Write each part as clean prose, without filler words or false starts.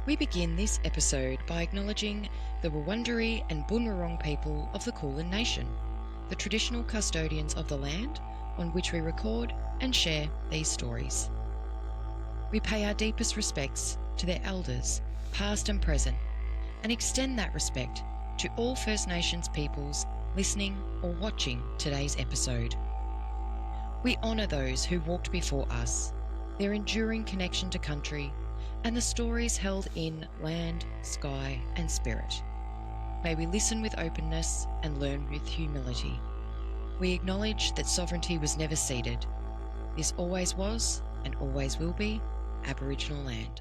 We begin this episode by acknowledging the Wurundjeri and Bunurong people of the Kulin Nation, the traditional custodians of the land on which we record and share these stories. We pay our deepest respects to their elders, past and present, and extend that respect to all First Nations peoples listening or watching today's episode. We honour those who walked before us, their enduring connection to country, and the stories held in land, sky, and spirit. May we listen with openness and learn with humility. We acknowledge that sovereignty was never ceded. This always was and always will be Aboriginal land.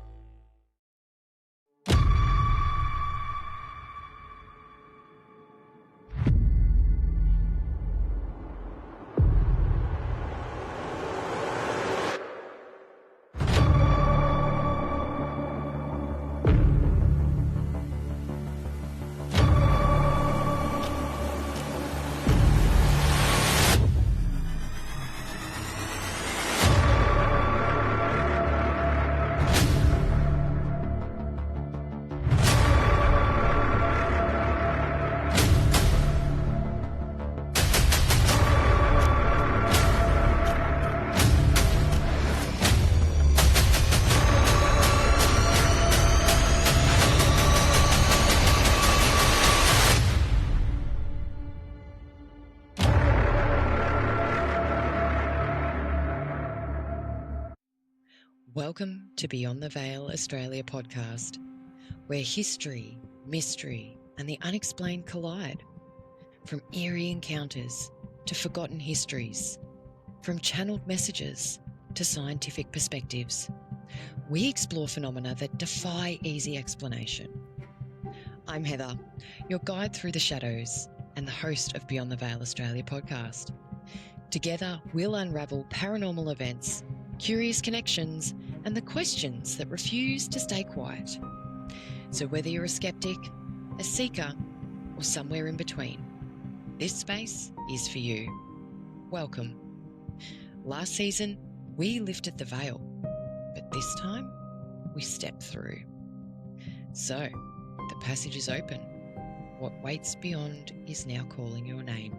Welcome to Beyond the Veil Australia podcast, where history, mystery, and the unexplained collide. From eerie encounters to forgotten histories, from channeled messages to scientific perspectives, we explore phenomena that defy easy explanation. I'm Heather, your guide through the shadows and the host of Beyond the Veil Australia podcast. Together, we'll unravel paranormal events, curious connections, and the questions that refuse to stay quiet. So whether you're a skeptic, a seeker, or somewhere in between, this space is for you. Welcome. Last season, we lifted the veil, but this time, we step through. So, the passage is open. What waits beyond is now calling your name.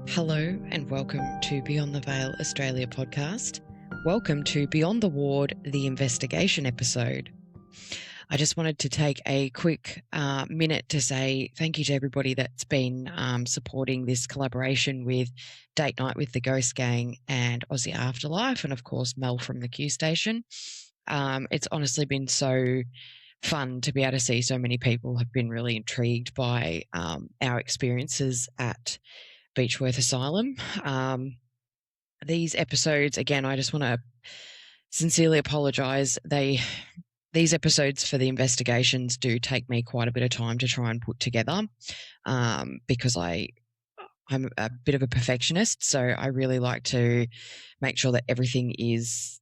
Hello and welcome to Beyond the Veil Australia podcast. Welcome to Beyond the Ward, the investigation episode. I just wanted to take a quick minute to say thank you to everybody that's been supporting this collaboration with Date Night with the Ghost Gang and Aussie Afterlife, and of course Mel from the Q Station. It's honestly been so fun to be able to see so many people have been really intrigued by our experiences at Beechworth Asylum. These episodes, again, I just want to sincerely apologise. These episodes for the investigations do take me quite a bit of time to try and put together because I'm a bit of a perfectionist, so I really like to make sure that everything is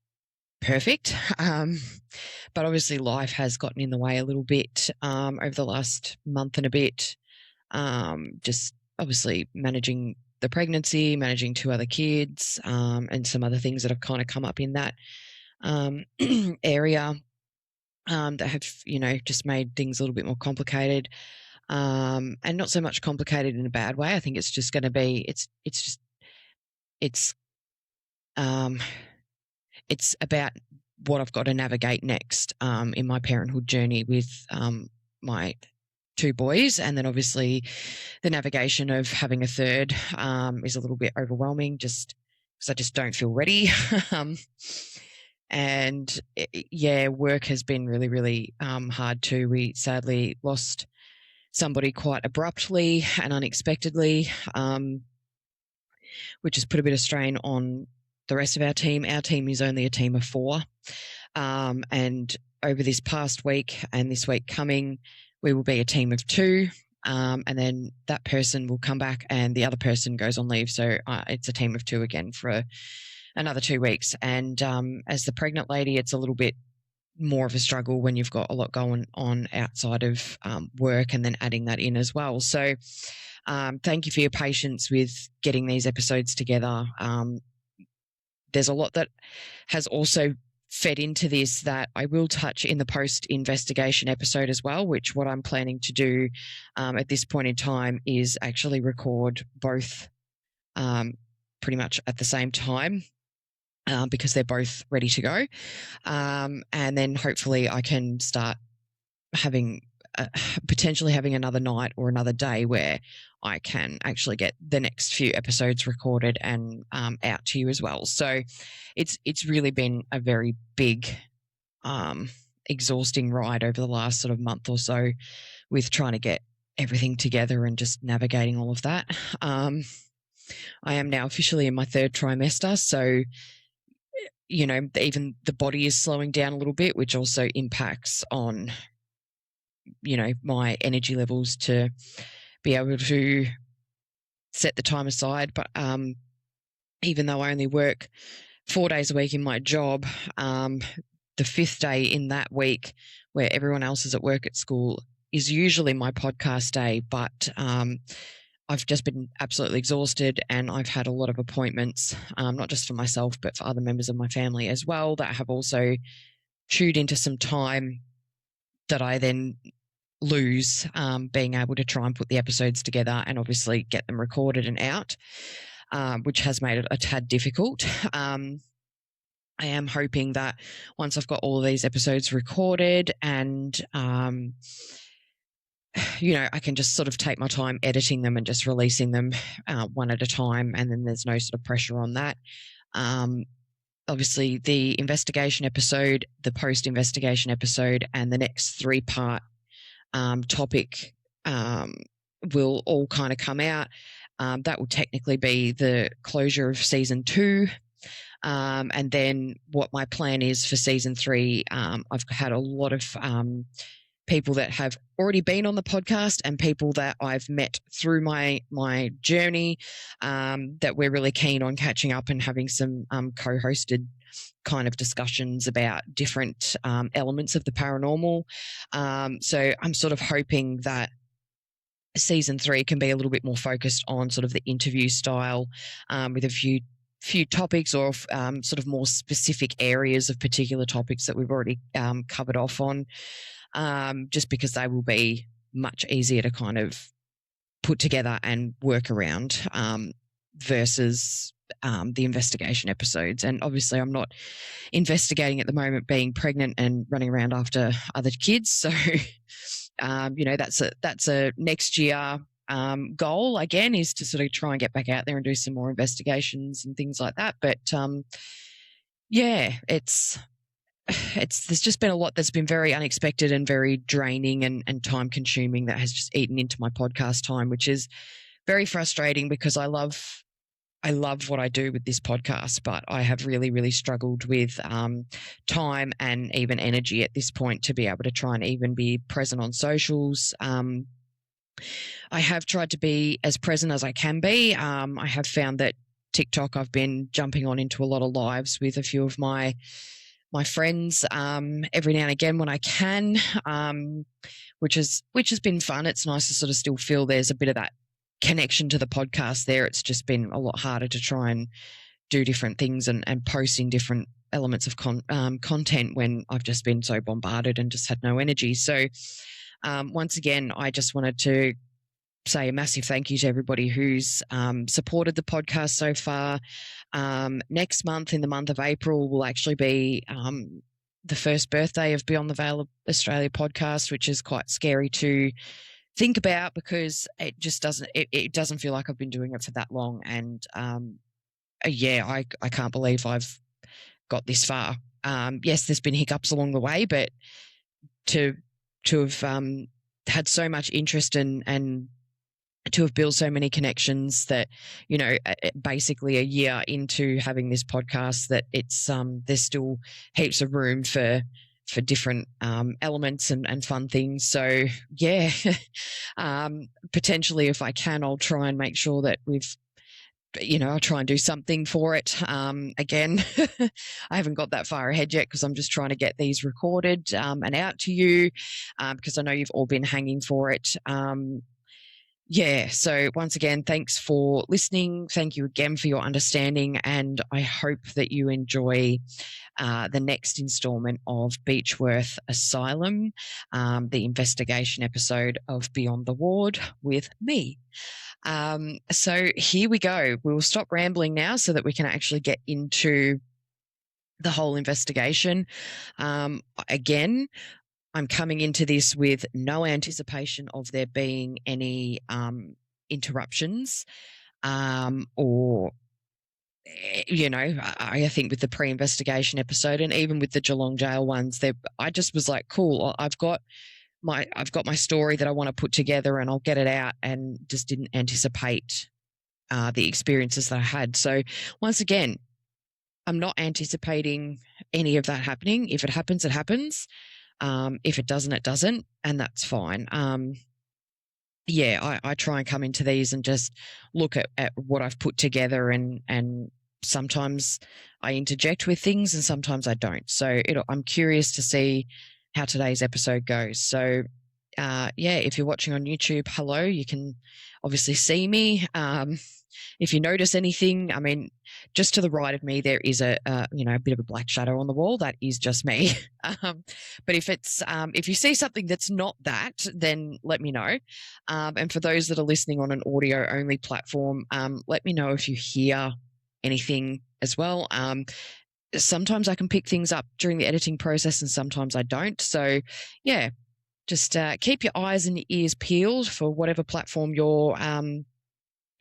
perfect. But obviously life has gotten in the way a little bit over the last month and a bit. Just obviously managing the pregnancy, managing 2 other kids, and some other things that have kind of come up in that area that have, just made things a little bit more complicated, and not so much complicated in a bad way. I think it's just going to be, it's about what I've got to navigate next in my parenthood journey with my 2 boys, and then obviously the navigation of having a third is a little bit overwhelming just because I just don't feel ready. And work has been really, really hard too. We sadly lost somebody quite abruptly and unexpectedly, which has put a bit of strain on the rest of our team. Our team is only a team of 4. And over this past week and this week coming, we will be a team of 2, and then that person will come back and the other person goes on leave. So it's a team of 2 again for another 2 weeks. And as the pregnant lady, it's a little bit more of a struggle when you've got a lot going on outside of work and then adding that in as well. So thank you for your patience with getting these episodes together. there's a lot that has also fed into this that I will touch in the post-investigation episode as well, which what I'm planning to do at this point in time is actually record both pretty much at the same time because they're both ready to go. And then hopefully I can start having potentially having another night or another day where I can actually get the next few episodes recorded and out to you as well. So it's really been a very big, exhausting ride over the last sort of month or so with trying to get everything together and just navigating all of that. I am now officially in my third trimester, so even the body is slowing down a little bit, which also impacts on my energy levels to be able to set the time aside. But even though I only work 4 days a week in my job, the fifth day in that week where everyone else is at work at school is usually my podcast day. But I've just been absolutely exhausted, and I've had a lot of appointments, not just for myself, but for other members of my family as well, that have also chewed into some time that I then lose being able to try and put the episodes together and obviously get them recorded and out, which has made it a tad difficult. I am hoping that once I've got all of these episodes recorded and I can just sort of take my time editing them and just releasing them one at a time, and then there's no sort of pressure on that. Obviously, the investigation episode, the post-investigation episode, and the next 3-part topic will all kind of come out. That will technically be the closure of season 2. And then what my plan is for season 3, I've had a lot of people that have already been on the podcast and people that I've met through my journey that we're really keen on catching up and having some co-hosted kind of discussions about different elements of the paranormal. So I'm sort of hoping that season 3 can be a little bit more focused on sort of the interview style with a few topics or sort of more specific areas of particular topics that we've already covered off on, just because they will be much easier to kind of put together and work around versus the investigation episodes. And obviously I'm not investigating at the moment, being pregnant and running around after other kids. So, that's a next year goal again, is to sort of try and get back out there and do some more investigations and things like that. But there's just been a lot that's been very unexpected and very draining and time consuming that has just eaten into my podcast time, which is very frustrating because I love what I do with this podcast, but I have really, really struggled with time and even energy at this point to be able to try and even be present on socials. I have tried to be as present as I can be. I have found that TikTok, I've been jumping on into a lot of lives with a few of my friends every now and again when I can, which has been fun. It's nice to sort of still feel there's a bit of that connection to the podcast there. It's just been a lot harder to try and do different things and post in different elements of content when I've just been so bombarded and just had no energy. So once again, I just wanted to say a massive thank you to everybody who's supported the podcast so far. Next month, in the month of April, will actually be the first birthday of Beyond the Veil Australia podcast, which is quite scary to think about because it just doesn't feel like I've been doing it for that long. And I can't believe I've got this far. Yes, there's been hiccups along the way, but to have had so much interest and to have built so many connections that, basically a year into having this podcast, that it's there's still heaps of room for different elements and fun things. So yeah, potentially if I can, I'll try and make sure that I'll try and do something for it. Again, I haven't got that far ahead yet because I'm just trying to get these recorded and out to you because I know you've all been hanging for it. Yeah, so once again, thanks for listening. Thank you again for your understanding, and I hope that you enjoy the next installment of Beechworth Asylum, the investigation episode of Beyond the Ward with me. So here we go. We'll stop rambling now so that we can actually get into the whole investigation. Again, I'm coming into this with no anticipation of there being any interruptions or, I think with the pre-investigation episode and even with the Geelong jail ones, I just was like, cool, I've got my story that I want to put together and I'll get it out, and just didn't anticipate the experiences that I had. So once again, I'm not anticipating any of that happening. If it happens, it happens. If it doesn't, it doesn't, and that's fine. I try and come into these and just look at what I've put together, and sometimes I interject with things and sometimes I don't. So I'm curious to see how today's episode goes. So if you're watching on YouTube, hello, you can obviously see me. If you notice anything, I mean, just to the right of me, there is a bit of a black shadow on the wall. That is just me. But if you see something that's not that, then let me know. And for those that are listening on an audio only platform, let me know if you hear anything as well. Sometimes I can pick things up during the editing process and sometimes I don't. So yeah, just keep your eyes and your ears peeled for whatever platform you're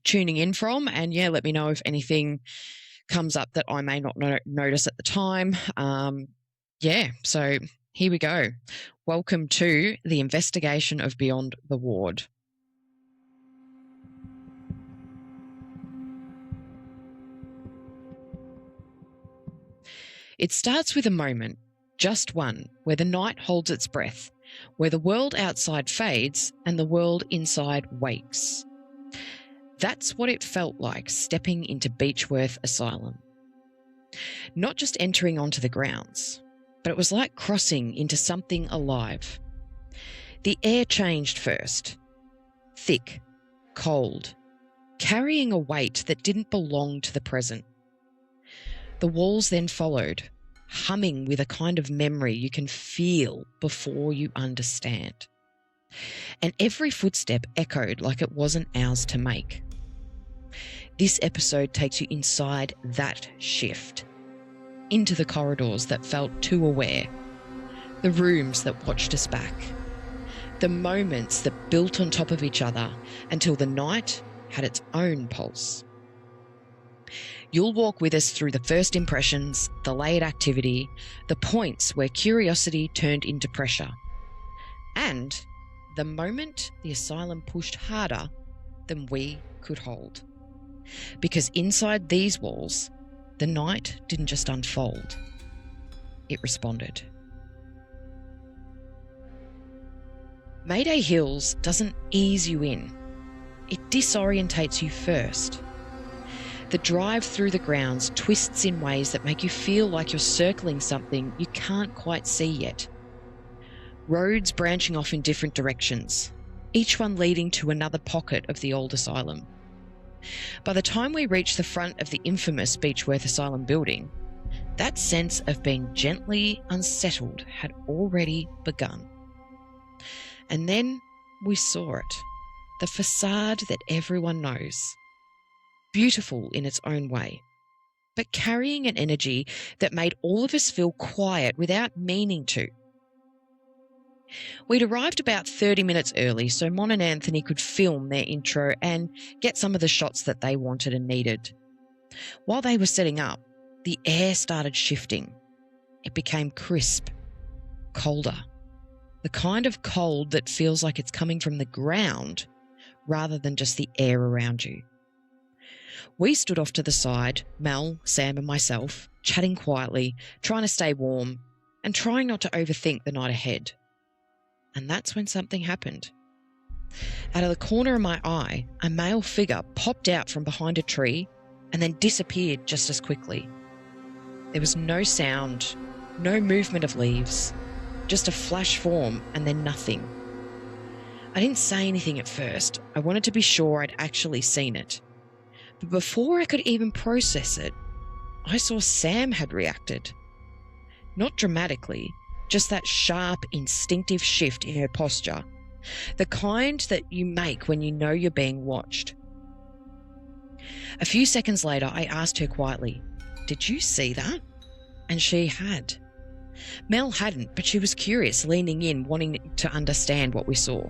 tuning in from, and let me know if anything comes up that I may not notice at the time. So here we go. Welcome to the investigation of Beyond the Ward. It starts with a moment, just one, where the night holds its breath, where the world outside fades and the world inside wakes. That's what it felt like stepping into Beechworth Asylum. Not just entering onto the grounds, but it was like crossing into something alive. The air changed first. Thick, cold, carrying a weight that didn't belong to the present. The walls then followed, humming with a kind of memory you can feel before you understand. And every footstep echoed like it wasn't ours to make. This episode takes you inside that shift, into the corridors that felt too aware, the rooms that watched us back, the moments that built on top of each other until the night had its own pulse. You'll walk with us through the first impressions, the layered activity, the points where curiosity turned into pressure, and the moment the asylum pushed harder than we could hold. Because inside these walls, the night didn't just unfold, it responded. Mayday Hills doesn't ease you in, it disorientates you first. The drive through the grounds twists in ways that make you feel like you're circling something you can't quite see yet. Roads branching off in different directions, each one leading to another pocket of the old asylum. By the time we reach the front of the infamous Beechworth Asylum building, that sense of being gently unsettled had already begun. And then we saw it, the facade that everyone knows. Beautiful in its own way, but carrying an energy that made all of us feel quiet without meaning to. We'd arrived about 30 minutes early so Mon and Anthony could film their intro and get some of the shots that they wanted and needed. While they were setting up, the air started shifting. It became crisp, colder, the kind of cold that feels like it's coming from the ground rather than just the air around you. We stood off to the side, Mel, Sam and myself, chatting quietly, trying to stay warm and trying not to overthink the night ahead. And that's when something happened. Out of the corner of my eye, a male figure popped out from behind a tree and then disappeared just as quickly. There was no sound, no movement of leaves, just a flash form and then nothing. I didn't say anything at first. I wanted to be sure I'd actually seen it. But before I could even process it, I saw Sam had reacted. Not dramatically, just that sharp, instinctive shift in her posture. The kind that you make when you know you're being watched. A few seconds later, I asked her quietly, "Did you see that?" And she had. Mel hadn't, but she was curious, leaning in, wanting to understand what we saw.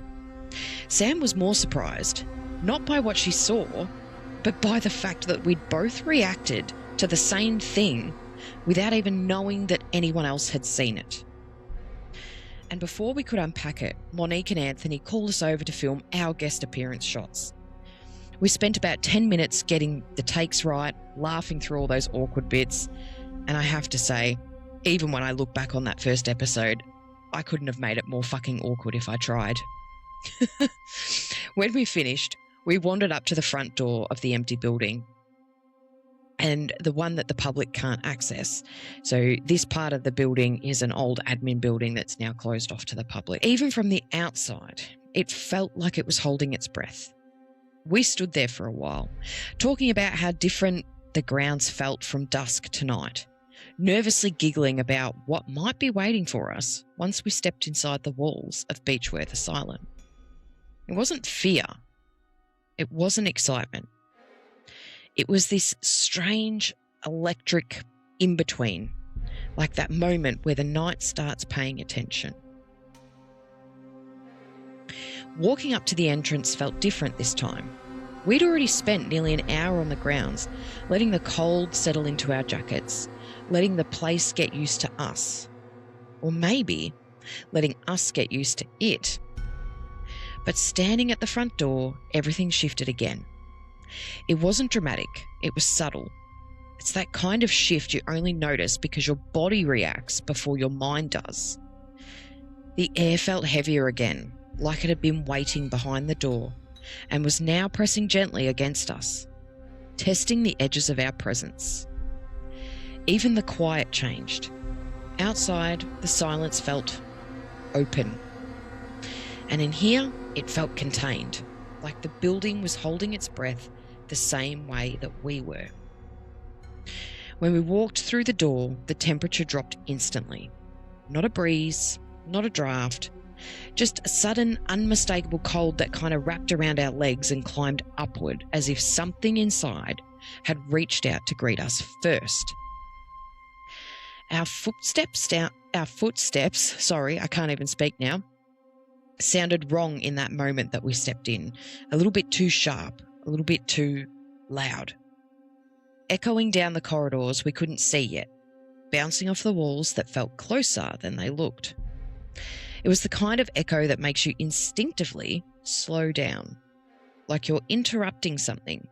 Sam was more surprised, not by what she saw, but by the fact that we'd both reacted to the same thing without even knowing that anyone else had seen it. And before we could unpack it, Monique and Anthony called us over to film our guest appearance shots. We spent about 10 minutes getting the takes right, laughing through all those awkward bits, and I have to say, even when I look back on that first episode, I couldn't have made it more fucking awkward if I tried. When we finished, we wandered up to the front door of the empty building, and the one that the public can't access. So this part of the building is an old admin building that's now closed off to the public. Even from the outside, it felt like it was holding its breath. We stood there for a while, talking about how different the grounds felt from dusk to night, nervously giggling about what might be waiting for us once we stepped inside the walls of Beechworth Asylum. It wasn't fear. It wasn't excitement. It was this strange, electric in-between, like that moment where the night starts paying attention. Walking up to the entrance felt different this time. We'd already spent nearly an hour on the grounds, letting the cold settle into our jackets, letting the place get used to us. Or maybe letting us get used to it. But standing at the front door, everything shifted again. It wasn't dramatic, it was subtle. It's that kind of shift you only notice because your body reacts before your mind does. The air felt heavier again, like it had been waiting behind the door, and was now pressing gently against us, testing the edges of our presence. Even the quiet changed. Outside, the silence felt open. And in here, it felt contained, like the building was holding its breath the same way that we were. When we walked through the door, the temperature dropped instantly. Not a breeze, not a draft, just a sudden, unmistakable cold that kind of wrapped around our legs and climbed upward as if something inside had reached out to greet us first. Our footsteps, sounded wrong in that moment that we stepped in, a little bit too sharp, a little bit too loud. Echoing down the corridors we couldn't see yet, bouncing off the walls that felt closer than they looked. It was the kind of echo that makes you instinctively slow down, like you're interrupting something.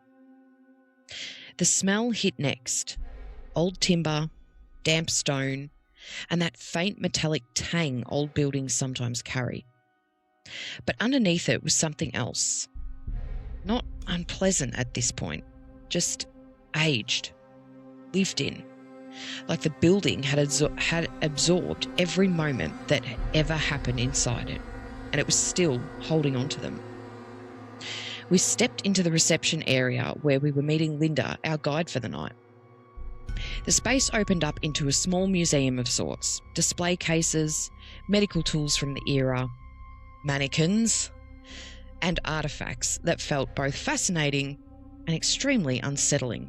The smell hit next. Old timber, damp stone, and that faint metallic tang old buildings sometimes carry. But underneath it was something else. Not unpleasant at this point, just aged, lived in. Like the building had absorbed every moment that had ever happened inside it, and it was still holding on to them. We stepped into the reception area where we were meeting Linda, our guide for the night. The space opened up into a small museum of sorts, display cases, medical tools from the era, mannequins, and artifacts that felt both fascinating and extremely unsettling.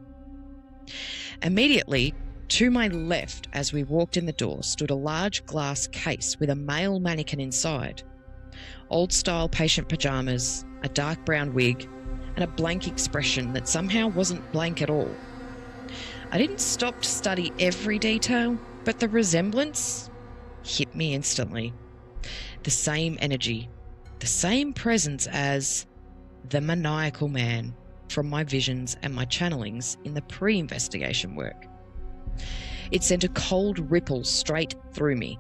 Immediately, to my left, as we walked in the door, stood a large glass case with a male mannequin inside. Old-style patient pyjamas, a dark brown wig, and a blank expression that somehow wasn't blank at all. I didn't stop to study every detail, but the resemblance hit me instantly. The same energy, the same presence as the maniacal man from my visions and my channelings in the pre-investigation work. It sent a cold ripple straight through me.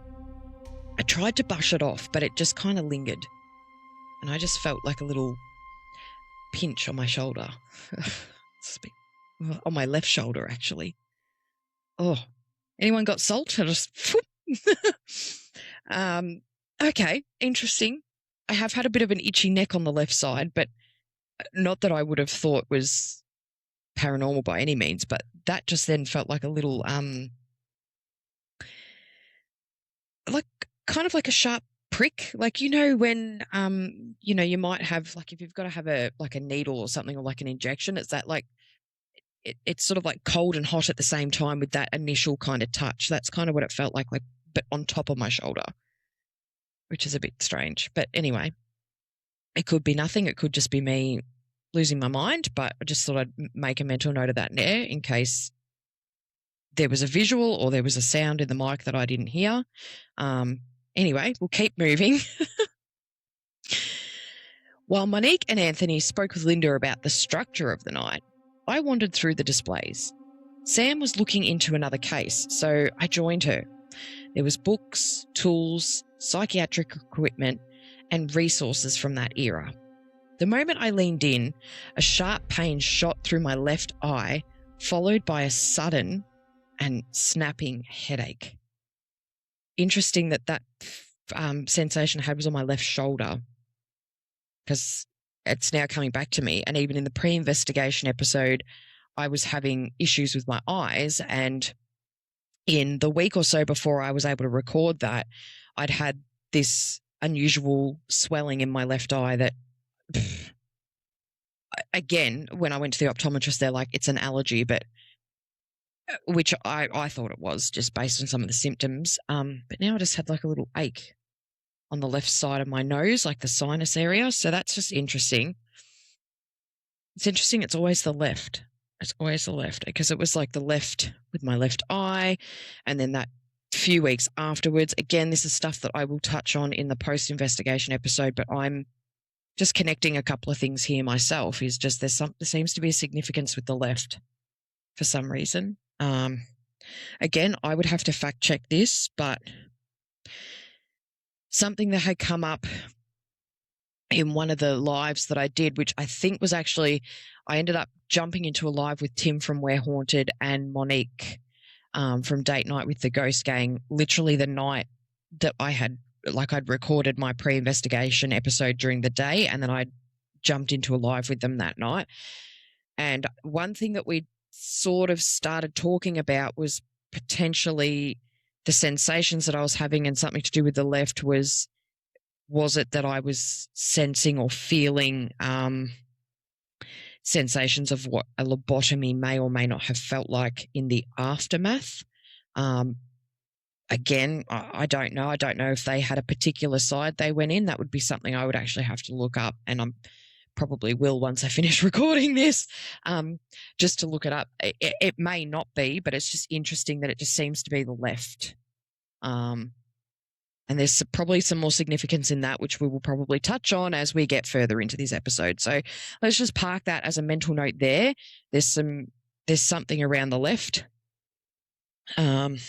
I tried to brush it off, but it just kind of lingered. And I just felt like a little pinch on my shoulder. On my left shoulder, actually. Oh, anyone got salt? I just... Okay, interesting. I have had a bit of an itchy neck on the left side, but not that I would have thought was paranormal by any means, but that just then felt like a little, like kind of like a sharp prick. Like, when, you might have, like, if you've got to have a needle or something, or like an injection, it's that like, it's sort of like cold and hot at the same time with that initial kind of touch. That's kind of what it felt like, but on top of my shoulder, which is a bit strange. But anyway, it could be nothing. It could just be me losing my mind, but I just thought I'd make a mental note of that there in case there was a visual or there was a sound in the mic that I didn't hear. Anyway, we'll keep moving. While Monique and Anthony spoke with Linda about the structure of the night, I wandered through the displays. Sam was looking into another case, so I joined her. There was books, tools, psychiatric equipment, and resources from that era. The moment I leaned in, a sharp pain shot through my left eye, followed by a sudden and snapping headache. Interesting that sensation I had was on my left shoulder, because it's now coming back to me. And even in the pre-investigation episode, I was having issues with my eyes, and in the week or so before I was able to record that, I'd had this unusual swelling in my left eye that, again, when I went to the optometrist, they're like, it's an allergy, but which I thought it was just based on some of the symptoms. But now I just had like a little ache on the left side of my nose, like the sinus area. So that's just interesting. It's interesting. It's always the left. It's always the left, because it was like the left with my left eye. And then that few weeks afterwards, again, this is stuff that I will touch on in the post-investigation episode, but I'm just connecting a couple of things here myself. Is just there seems to be a significance with the left for some reason. Again, I would have to fact check this, but something that had come up in one of the lives that I did, which I think was actually, I ended up jumping into a live with Tim from We're Haunted and Monique from Date Night with the Ghost Gang, literally the night that I'd recorded my pre-investigation episode during the day, and then I jumped into a live with them that night. And one thing that we sort of started talking about was potentially the sensations that I was having, and something to do with the left was it that I was sensing or feeling sensations of what a lobotomy may or may not have felt like in the aftermath. Again, I don't know. I don't know if they had a particular side they went in. That would be something I would actually have to look up, and I'm probably will once I finish recording this, just to look it up. It may not be, but it's just interesting that it just seems to be the left. And there's probably some more significance in that, which we will probably touch on as we get further into this episode. So let's just park that as a mental note there. There's something around the left. At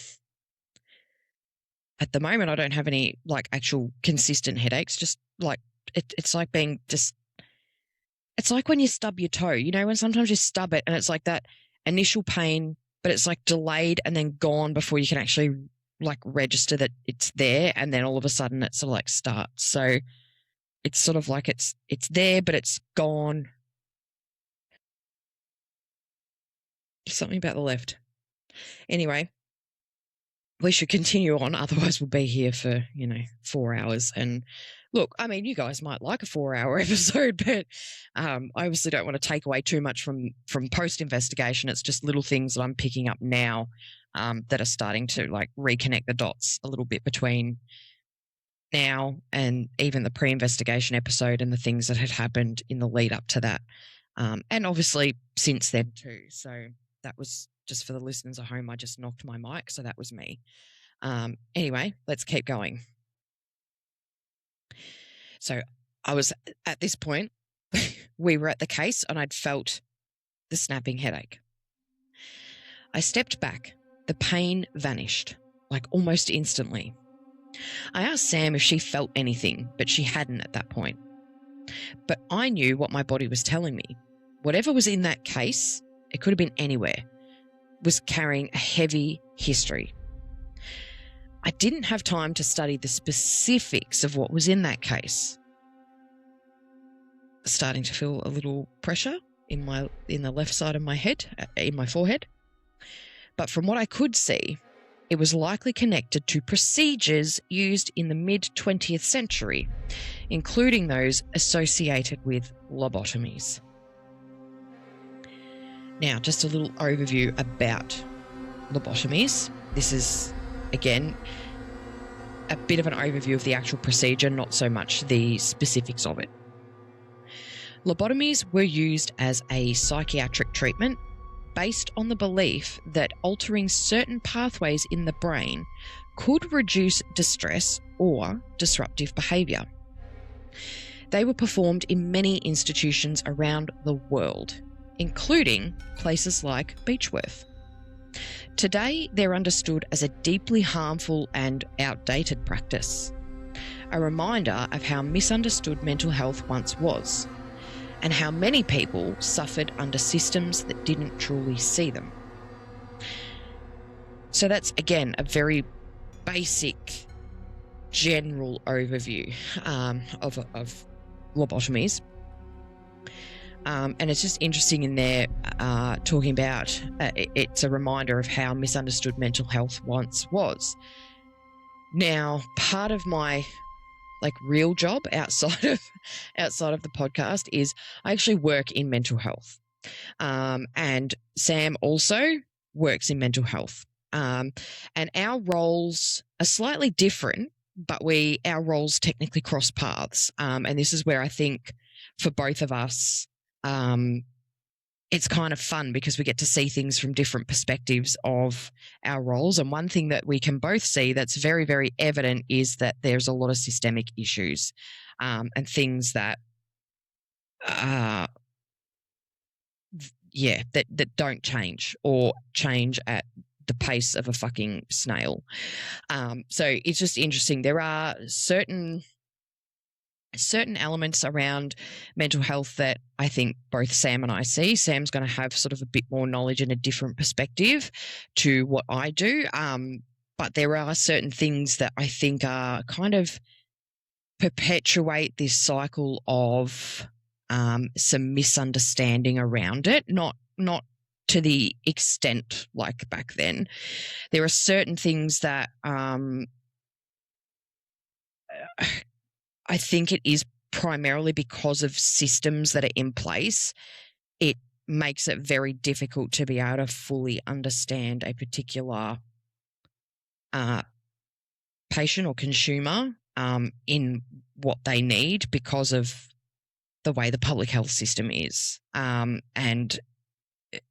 the moment, I don't have any like actual consistent headaches. Just like it's like being just. It's like when you stub your toe, when sometimes you stub it and it's like that initial pain, but it's like delayed and then gone before you can actually like register that it's there, and then all of a sudden it sort of like starts. So it's sort of like it's there, but it's gone. Something about the left. Anyway, we should continue on, otherwise we'll be here for 4 hours. And look, I mean, you guys might like a 4-hour episode, but I obviously don't want to take away too much from post-investigation. It's just little things that I'm picking up now that are starting to like reconnect the dots a little bit between now and even the pre-investigation episode and the things that had happened in the lead up to that. And obviously since then too. So that was just for the listeners at home. I just knocked my mic, so that was me. Anyway, let's keep going. So I was at this point, we were at the case and I'd felt the snapping headache. I stepped back. The pain vanished, like almost instantly. I asked Sam if she felt anything, but she hadn't at that point. But I knew what my body was telling me. Whatever was in that case, it could have been anywhere, was carrying a heavy history. I didn't have time to study the specifics of what was in that case, starting to feel a little pressure in the left side of my head, in my forehead. But from what I could see, it was likely connected to procedures used in the mid-20th century, including those associated with lobotomies. Now, just a little overview about lobotomies. This is, again, a bit of an overview of the actual procedure, not so much the specifics of it. Lobotomies were used as a psychiatric treatment based on the belief that altering certain pathways in the brain could reduce distress or disruptive behaviour. They were performed in many institutions around the world, including places like Beechworth. Today, they're understood as a deeply harmful and outdated practice, a reminder of how misunderstood mental health once was, and how many people suffered under systems that didn't truly see them. So that's, again, a very basic, general overview of lobotomies. And it's just interesting in there talking about it's a reminder of how misunderstood mental health once was. Now, part of my real job outside of the podcast is I actually work in mental health, and Sam also works in mental health, and our roles are slightly different, but our roles technically cross paths, and this is where I think for both of us it's kind of fun because we get to see things from different perspectives of our roles. And one thing that we can both see that's very, very evident is that there's a lot of systemic issues and things that, that don't change or change at the pace of a fucking snail. So it's just interesting. There are certain elements around mental health that I think both Sam and I see. Sam's going to have sort of a bit more knowledge and a different perspective to what I do. But there are certain things that I think are kind of perpetuate this cycle of some misunderstanding around it, not to the extent like back then. There are certain things that I think it is primarily because of systems that are in place. It makes it very difficult to be able to fully understand a particular patient or consumer in what they need because of the way the public health system is. And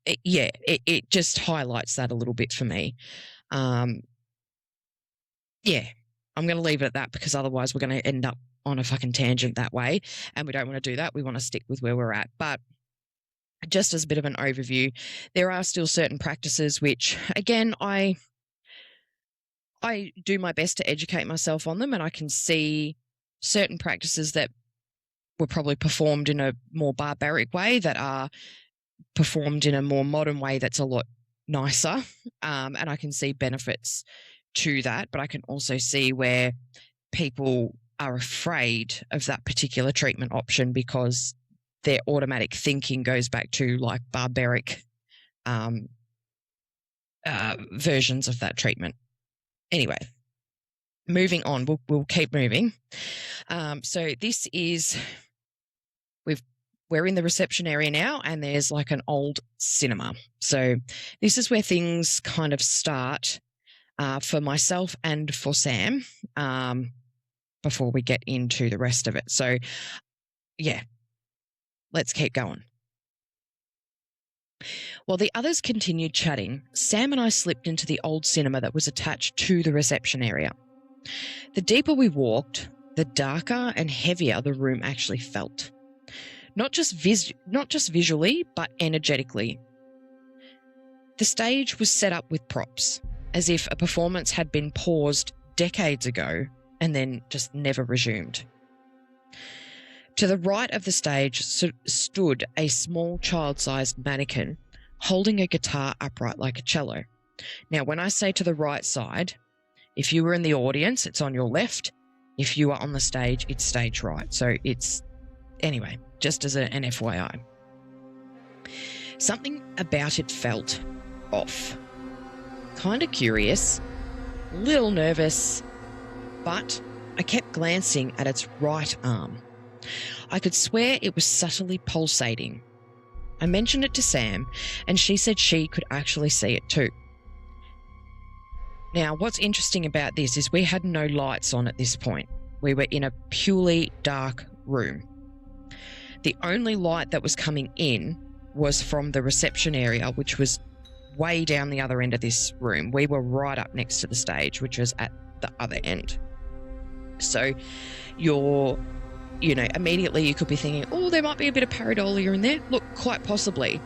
it just highlights that a little bit for me. I'm going to leave it at that because otherwise we're going to end up on a fucking tangent that way, and we don't want to do that. We want to stick with where we're at. But just as a bit of an overview, there are still certain practices which, again, I do my best to educate myself on them, and I can see certain practices that were probably performed in a more barbaric way that are performed in a more modern way that's a lot nicer, and I can see benefits to that, but I can also see where people are afraid of that particular treatment option because their automatic thinking goes back to barbaric versions of that treatment. Anyway, moving on, we'll keep moving. So this is, we're in the reception area now, and there's an old cinema. So this is where things kind of start for myself and for Sam before we get into the rest of it. So, let's keep going. While the others continued chatting, Sam and I slipped into the old cinema that was attached to the reception area. The deeper we walked, the darker and heavier the room actually felt. Not just visually, but energetically. The stage was set up with props, as if a performance had been paused decades ago and then just never resumed. To the right of the stage stood a small child-sized mannequin holding a guitar upright like a cello. Now, when I say to the right side, if you were in the audience, it's on your left. If you are on the stage, it's stage right. So it's Anyway, just as an FYI. Something about it felt off. Kind of curious, a little nervous, but I kept glancing at its right arm. I could swear it was subtly pulsating. I mentioned it to Sam, and she said she could actually see it too. Now, what's interesting about this is we had no lights on at this point. We were in a purely dark room. The only light that was coming in was from the reception area, which was way down the other end of this room. We were right up next to the stage, which was at the other end. So immediately you could be thinking, oh, there might be a bit of pareidolia in there. Look, quite possibly.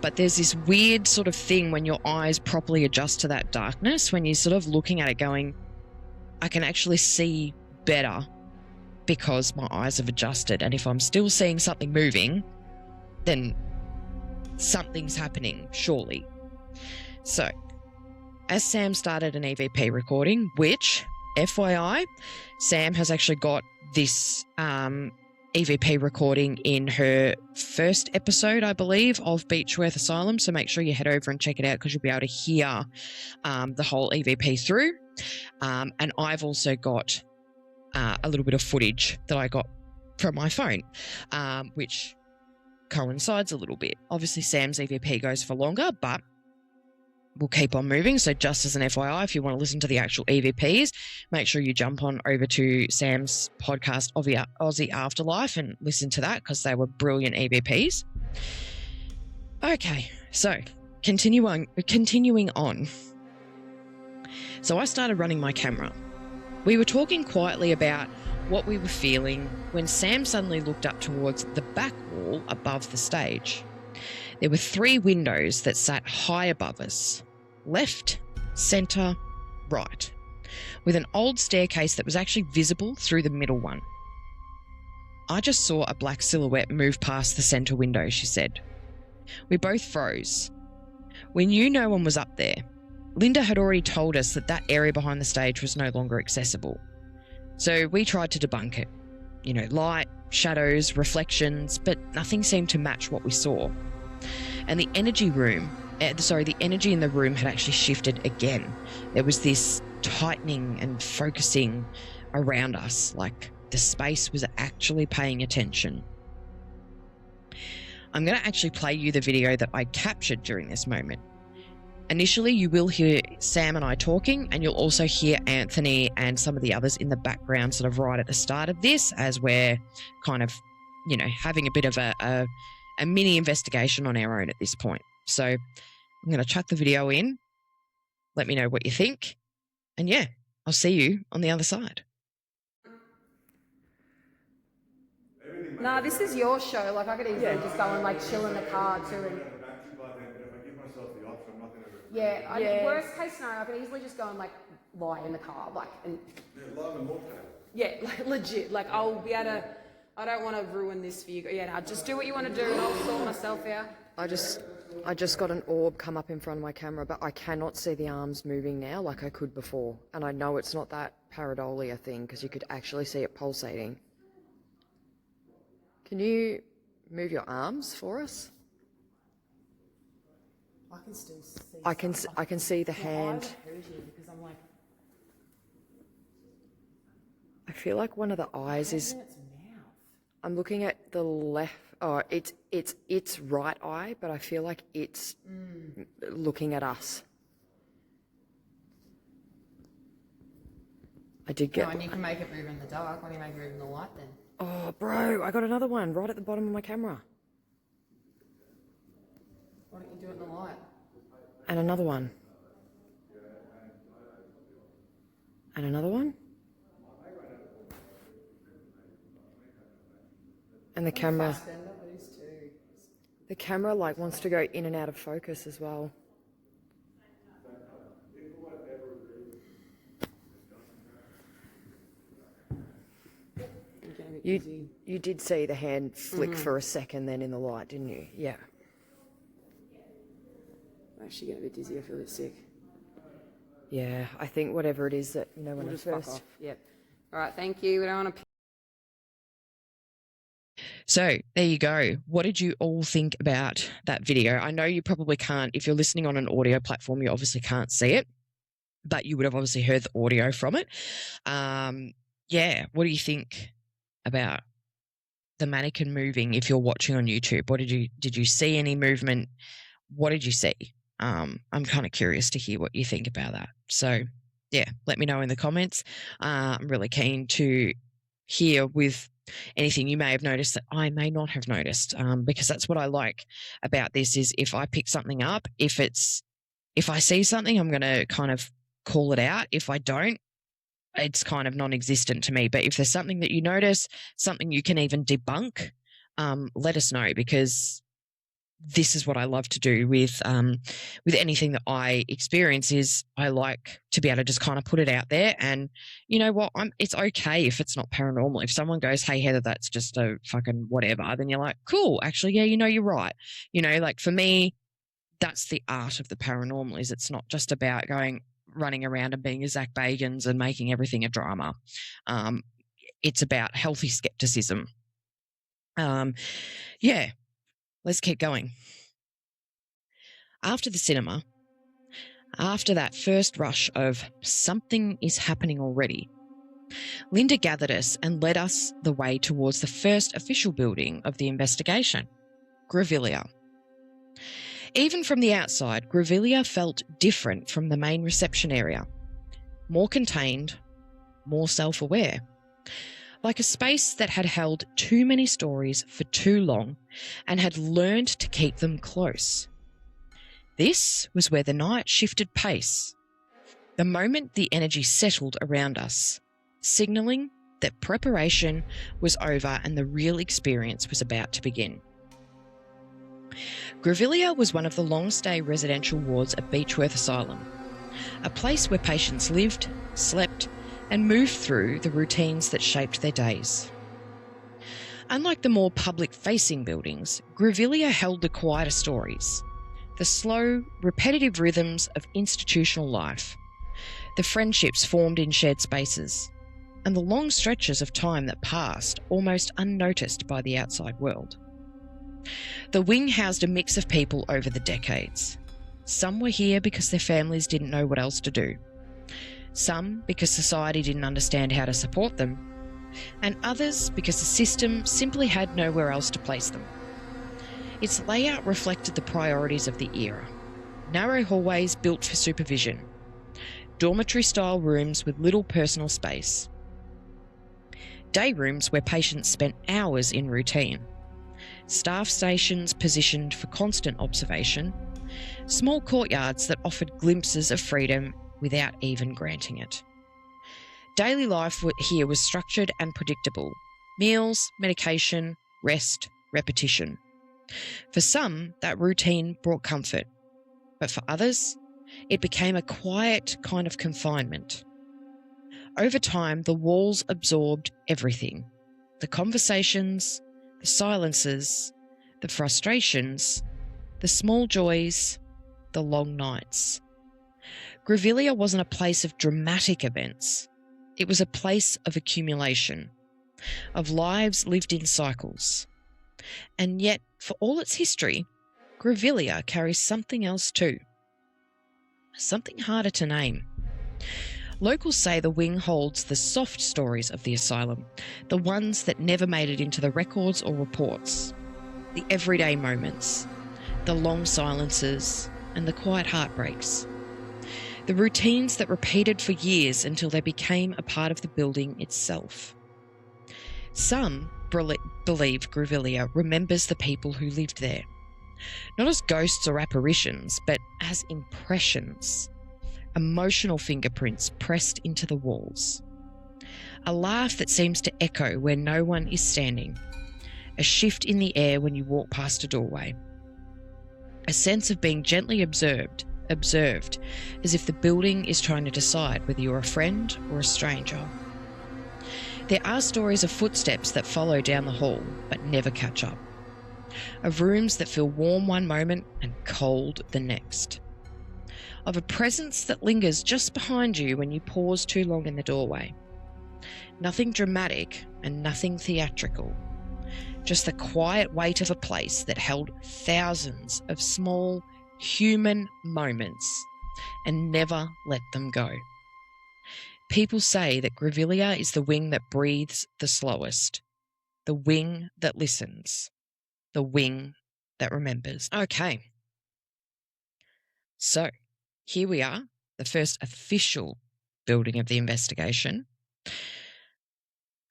But there's this weird sort of thing when your eyes properly adjust to that darkness, when you're sort of looking at it going, I can actually see better because my eyes have adjusted. And if I'm still seeing something moving, then something's happening, surely. So, as Sam started an EVP recording, which, FYI, Sam has actually got this EVP recording in her first episode, I believe, of Beechworth Asylum. So make sure you head over and check it out because you'll be able to hear the whole EVP through. And I've also got a little bit of footage that I got from my phone, which coincides a little bit. Obviously, Sam's EVP goes for longer, but we'll keep on moving. So just as an FYI, if you want to listen to the actual EVPs, make sure you jump on over to Sam's podcast, Aussie Afterlife, and listen to that because they were brilliant EVPs. Okay, so continuing on. So I started running my camera. We were talking quietly about what we were feeling when Sam suddenly looked up towards the back wall above the stage. There were 3 windows that sat high above us, left, centre, right, with an old staircase that was actually visible through the middle one. I just saw a black silhouette move past the centre window, she said. We both froze. We knew no one was up there. Linda had already told us that that area behind the stage was no longer accessible. So we tried to debunk it. Light, shadows, reflections, but nothing seemed to match what we saw. And the energy in the room had actually shifted again. There was this tightening and focusing around us, like the space was actually paying attention. I'm going to actually play you the video that I captured during this moment. Initially, you will hear Sam and I talking, and you'll also hear Anthony and some of the others in the background sort of right at the start of this as we're kind of, having a bit of a mini investigation on our own at this point. So I'm going to chuck the video in. Let me know what you think. And yeah, I'll see you on the other side. Nah, this is your show. Like, I could easily just go and chill in the car too. And worst case scenario, I could easily just go and lie in the car, live and walk out. Yeah, legit. I'll be able to. I don't want to ruin this for you. Yeah, no, just do what you want to do, and I'll sort myself out. I just got an orb come up in front of my camera, but I cannot see the arms moving now like I could before. And I know it's not that pareidolia thing because you could actually see it pulsating. Can you move your arms for us? I can still see. I can see the hand. Because I'm like, I feel like one of the eyes is. I'm looking at the left. Oh, it's right eye, but I feel like it's looking at us. I did get. No, and you can make it move in the dark. Why don't you make it move in the light then? Oh, bro, I got another one right at the bottom of my camera. Why don't you do it in the light? And another one. And another one. And the camera. The camera wants to go in and out of focus as well. You did see the hand flick for a second then in the light, didn't you? Yeah. I'm actually getting a bit dizzy. I feel a bit sick. Yeah, I think whatever it is that, when We'll I just fuck first... off. Yep. All right, thank you. We don't want to So there you go. What did you all think about that video? I know you probably can't, if you're listening on an audio platform, you obviously can't see it, but you would have obviously heard the audio from it. Yeah, what do you think about the mannequin moving if you're watching on YouTube? Did you see any movement? What did you see? I'm kind of curious to hear what you think about that. So yeah, let me know in the comments. I'm really keen to hear with anything you may have noticed that I may not have noticed, because that's what I like about this is if I pick something up, if I see something, I'm going to kind of call it out. If I don't, it's kind of non-existent to me. But if there's something that you notice, something you can even debunk, let us know, because this is what I love to do with anything that I experience is I like to be able to just kind of put it out there. And you know what? It's okay if it's not paranormal. If someone goes, "Hey, Heather, that's just a fucking whatever," then you're like, cool, actually, yeah, you're right. Like for me, that's the art of the paranormal is it's not just about running around and being a Zach Bagans and making everything a drama. It's about healthy skepticism. Yeah. Let's keep going. After the cinema, after that first rush of something is happening already, Linda gathered us and led us the way towards the first official building of the investigation, Grevillea. Even from the outside, Grevillea felt different from the main reception area, more contained, more self-aware. Like a space that had held too many stories for too long and had learned to keep them close. This was where the night shifted pace. The moment the energy settled around us, signalling that preparation was over and the real experience was about to begin. Grevillea was one of the long-stay residential wards at Beechworth Asylum, a place where patients lived, slept, and moved through the routines that shaped their days. Unlike the more public-facing buildings, Grevillea held the quieter stories, the slow, repetitive rhythms of institutional life, the friendships formed in shared spaces, and the long stretches of time that passed almost unnoticed by the outside world. The wing housed a mix of people over the decades. Some were here because their families didn't know what else to do. Some because society didn't understand how to support them, and others because the system simply had nowhere else to place them. Its layout reflected the priorities of the era. Narrow hallways built for supervision, dormitory-style rooms with little personal space, day rooms where patients spent hours in routine, staff stations positioned for constant observation, small courtyards that offered glimpses of freedom without even granting it. Daily life here was structured and predictable. Meals, medication, rest, repetition. For some, that routine brought comfort, but for others, it became a quiet kind of confinement. Over time, the walls absorbed everything. The conversations, the silences, the frustrations, the small joys, the long nights. Grevillea wasn't a place of dramatic events. It was a place of accumulation, of lives lived in cycles. And yet, for all its history, Grevillea carries something else too. Something harder to name. Locals say the wing holds the soft stories of the asylum, the ones that never made it into the records or reports, the everyday moments, the long silences, and the quiet heartbreaks. The routines that repeated for years until they became a part of the building itself. Some believe Grevillea remembers the people who lived there, not as ghosts or apparitions, but as impressions, emotional fingerprints pressed into the walls. A laugh that seems to echo where no one is standing, a shift in the air when you walk past a doorway, a sense of being gently observed, as if the building is trying to decide whether you're a friend or a stranger. There are stories of footsteps that follow down the hall but never catch up, of rooms that feel warm one moment and cold the next, of a presence that lingers just behind you when you pause too long in the doorway. Nothing dramatic and nothing theatrical, just the quiet weight of a place that held thousands of small human moments and never let them go. People say that Grevillea is the wing that breathes the slowest, the wing that listens, the wing that remembers. Okay. So here we are, the first official building of the investigation.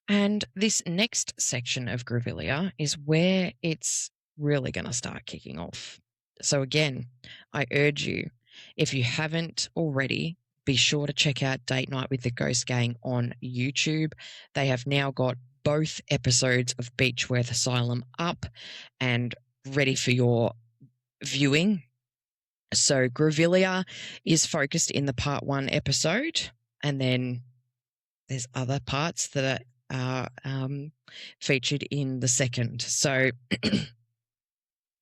And this next section of Grevillea is where it's really going to start kicking off. So again, I urge you, if you haven't already, be sure to check out Date Night with the Ghost Gang on YouTube. They have now got both episodes of Beechworth Asylum up and ready for your viewing. So Grevillea is focused in the part 1 episode, and then there's other parts that are featured in the second. So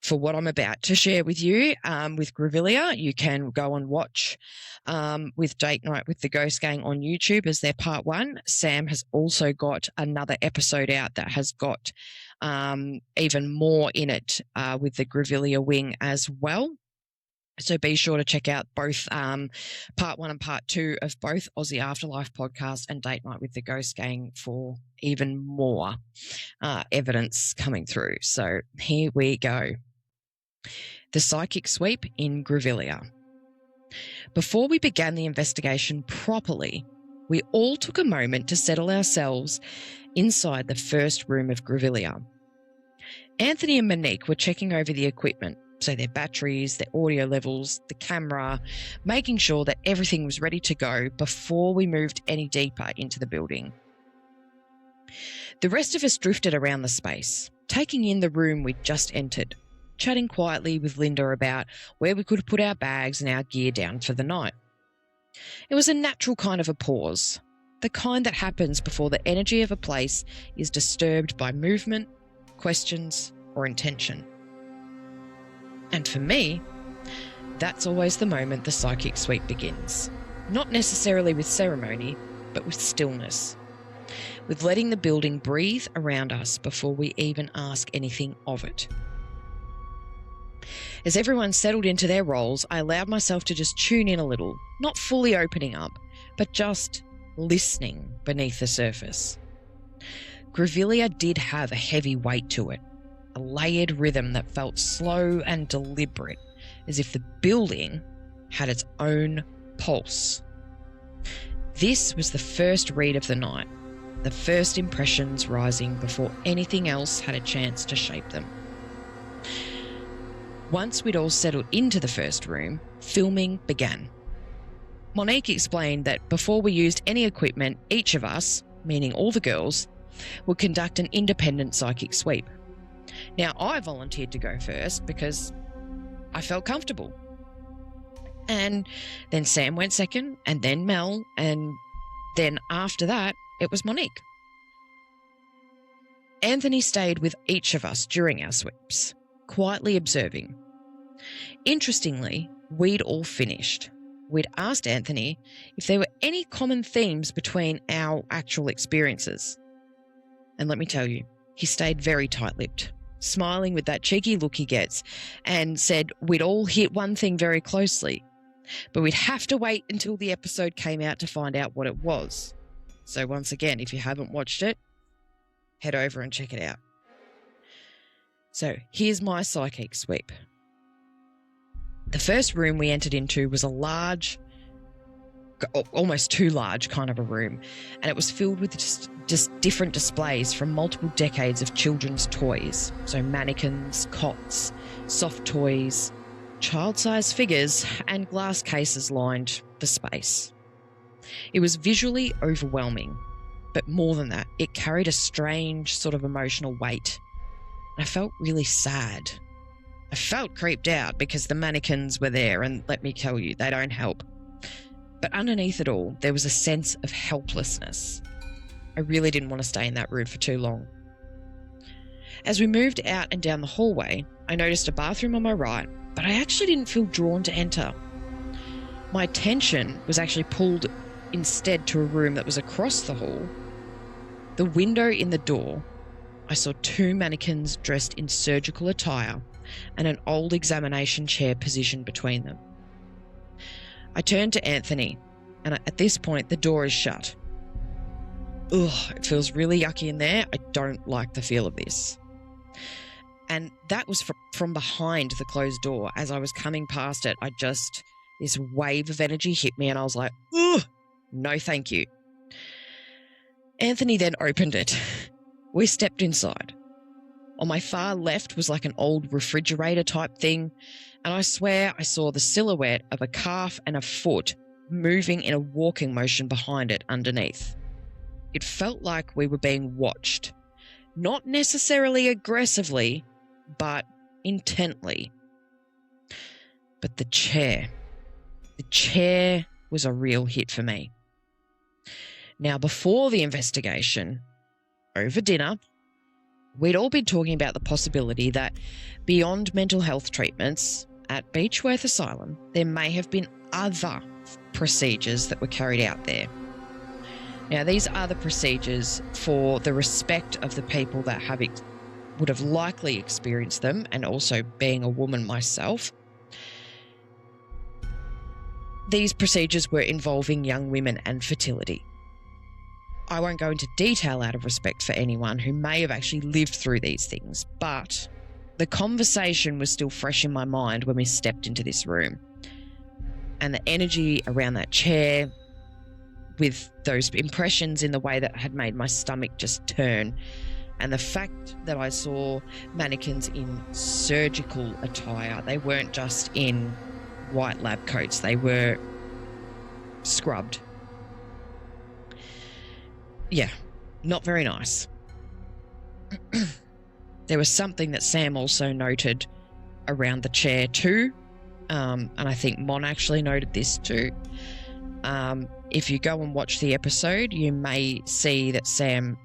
for what I'm about to share with you with Grevillea, you can go and watch with Date Night with the Ghost Gang on YouTube as their part 1. Sam has also got another episode out that has got even more in it with the Grevillea wing as well. So be sure to check out both part 1 and part 2 of both Aussie Afterlife podcast and Date Night with the Ghost Gang for even more evidence coming through. So here we go. The psychic sweep in Grevillea. Before we began the investigation properly, we all took a moment to settle ourselves inside the first room of Grevillea. Anthony and Monique were checking over the equipment. So their batteries, their audio levels, the camera, making sure that everything was ready to go before we moved any deeper into the building. The rest of us drifted around the space, taking in the room we'd just entered, chatting quietly with Linda about where we could put our bags and our gear down for the night. It was a natural kind of a pause, the kind that happens before the energy of a place is disturbed by movement, questions, or intention. And for me, that's always the moment the psychic sweep begins. Not necessarily with ceremony, but with stillness. With letting the building breathe around us before we even ask anything of it. As everyone settled into their roles, I allowed myself to just tune in a little, not fully opening up, but just listening beneath the surface. Grevillea did have a heavy weight to it. A layered rhythm that felt slow and deliberate, as if the building had its own pulse. This was the first read of the night, the first impressions rising before anything else had a chance to shape them. Once we'd all settled into the first room, filming began. Monique explained that before we used any equipment, each of us, meaning all the girls, would conduct an independent psychic sweep. Now, I volunteered to go first because I felt comfortable. And then Sam went second, and then Mel, and then after that, it was Monique. Anthony stayed with each of us during our sweeps, quietly observing. Interestingly, we'd all finished. We'd asked Anthony if there were any common themes between our actual experiences. And let me tell you, he stayed very tight-lipped, smiling with that cheeky look he gets, and said we'd all hit one thing very closely, but we'd have to wait until the episode came out to find out what it was. So once again, if you haven't watched it, head over and check it out. So here's my psychic sweep. The first room we entered into was a large, almost too large kind of a room, and it was filled with just different displays from multiple decades of children's toys. So mannequins, cots, soft toys, child-sized figures, and glass cases lined the space. It was visually overwhelming, but more than that, it carried a strange sort of emotional weight. I felt really sad. I felt creeped out because the mannequins were there, and let me tell you, they don't help. But underneath it all, there was a sense of helplessness. I really didn't want to stay in that room for too long. As we moved out and down the hallway, I noticed a bathroom on my right, but I actually didn't feel drawn to enter. My attention was actually pulled instead to a room that was across the hall. The window in the door I saw 2 mannequins dressed in surgical attire and an old examination chair positioned between them. I turned to Anthony, and at this point the door is shut. Ugh, it feels really yucky in there. I don't like the feel of this. And that was from behind the closed door. As I was coming past it, this wave of energy hit me and I was like, ugh, no thank you. Anthony then opened it. We stepped inside. On my far left was like an old refrigerator type thing, and I swear I saw the silhouette of a calf and a foot moving in a walking motion behind it underneath. It felt like we were being watched, not necessarily aggressively, but intently. But the chair was a real hit for me. Now, before the investigation, over dinner, we'd all been talking about the possibility that beyond mental health treatments at Beechworth Asylum, there may have been other procedures that were carried out there. Now, these are the procedures for the respect of the people that would have likely experienced them, and also being a woman myself. These procedures were involving young women and fertility. I won't go into detail out of respect for anyone who may have actually lived through these things, but the conversation was still fresh in my mind when we stepped into this room. And the energy around that chair, with those impressions in the way that had made my stomach just turn, and the fact that I saw mannequins in surgical attire. They weren't just in white lab coats, they were scrubbed. Yeah, not very nice. There was something that Sam also noted around the chair too, and I think Mon actually noted this too. If you go and watch the episode, you may see that Sam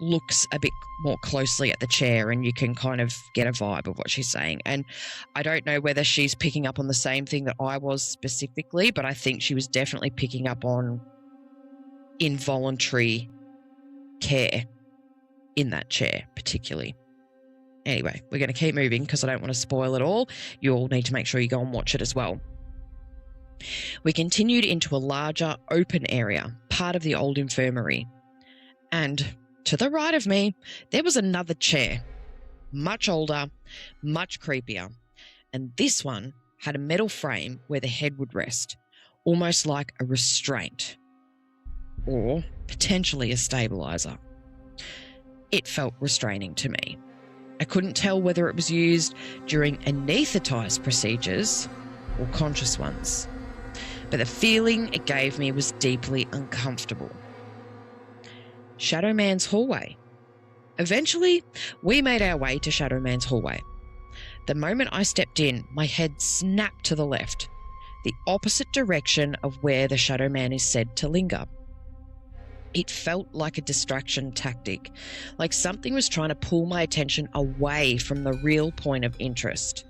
looks a bit more closely at the chair, and you can kind of get a vibe of what she's saying. And I don't know whether she's picking up on the same thing that I was specifically, but I think she was definitely picking up on involuntary care in that chair particularly. Anyway, we're going to keep moving because I don't want to spoil it all. You all need to make sure you go and watch it as well. We continued into a larger open area, part of the old infirmary. And to the right of me, there was another chair, much older, much creepier. And this one had a metal frame where the head would rest, almost like a restraint, or potentially a stabilizer. It felt restraining to me. I couldn't tell whether it was used during anaesthetized procedures or conscious ones, but the feeling it gave me was deeply uncomfortable. Shadow Man's hallway. Eventually, we made our way to Shadow Man's hallway. The moment I stepped in, my head snapped to the left, the opposite direction of where the Shadow Man is said to linger. It felt like a distraction tactic, like something was trying to pull my attention away from the real point of interest.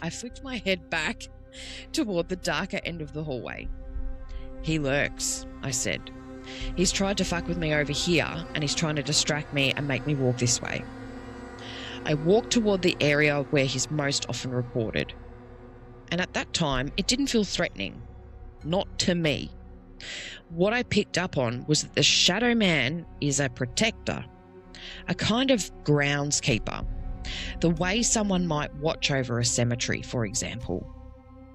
I flicked my head back toward the darker end of the hallway. "He lurks," I said. "He's tried to fuck with me over here, and he's trying to distract me and make me walk this way." I walked toward the area where he's most often reported. And at that time, it didn't feel threatening. Not to me. What I picked up on was that the Shadow Man is a protector, a kind of groundskeeper, the way someone might watch over a cemetery, for example.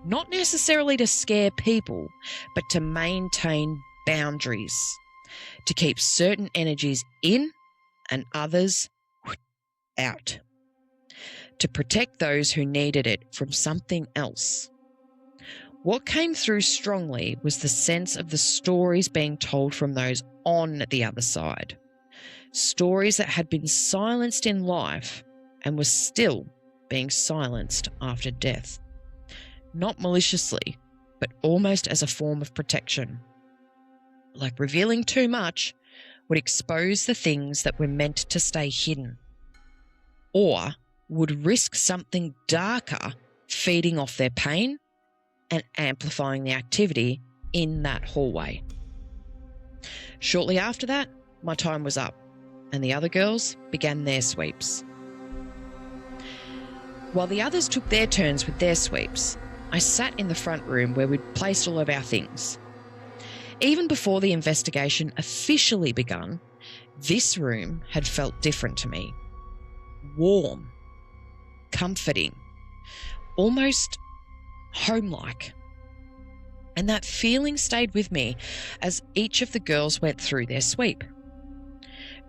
Not necessarily to scare people, but to maintain boundaries, to keep certain energies in and others out, to protect those who needed it from something else. What came through strongly was the sense of the stories being told from those on the other side, stories that had been silenced in life and were still being silenced after death, not maliciously, but almost as a form of protection. Like revealing too much would expose the things that were meant to stay hidden, or would risk something darker feeding off their pain and amplifying the activity in that hallway. Shortly after that, my time was up. and the other girls began their sweeps. While the others took their turns with their sweeps, I sat in the front room where we'd placed all of our things. Even before the investigation officially begun, this room had felt different to me. Warm, comforting, almost home-like. And that feeling stayed with me as each of the girls went through their sweep.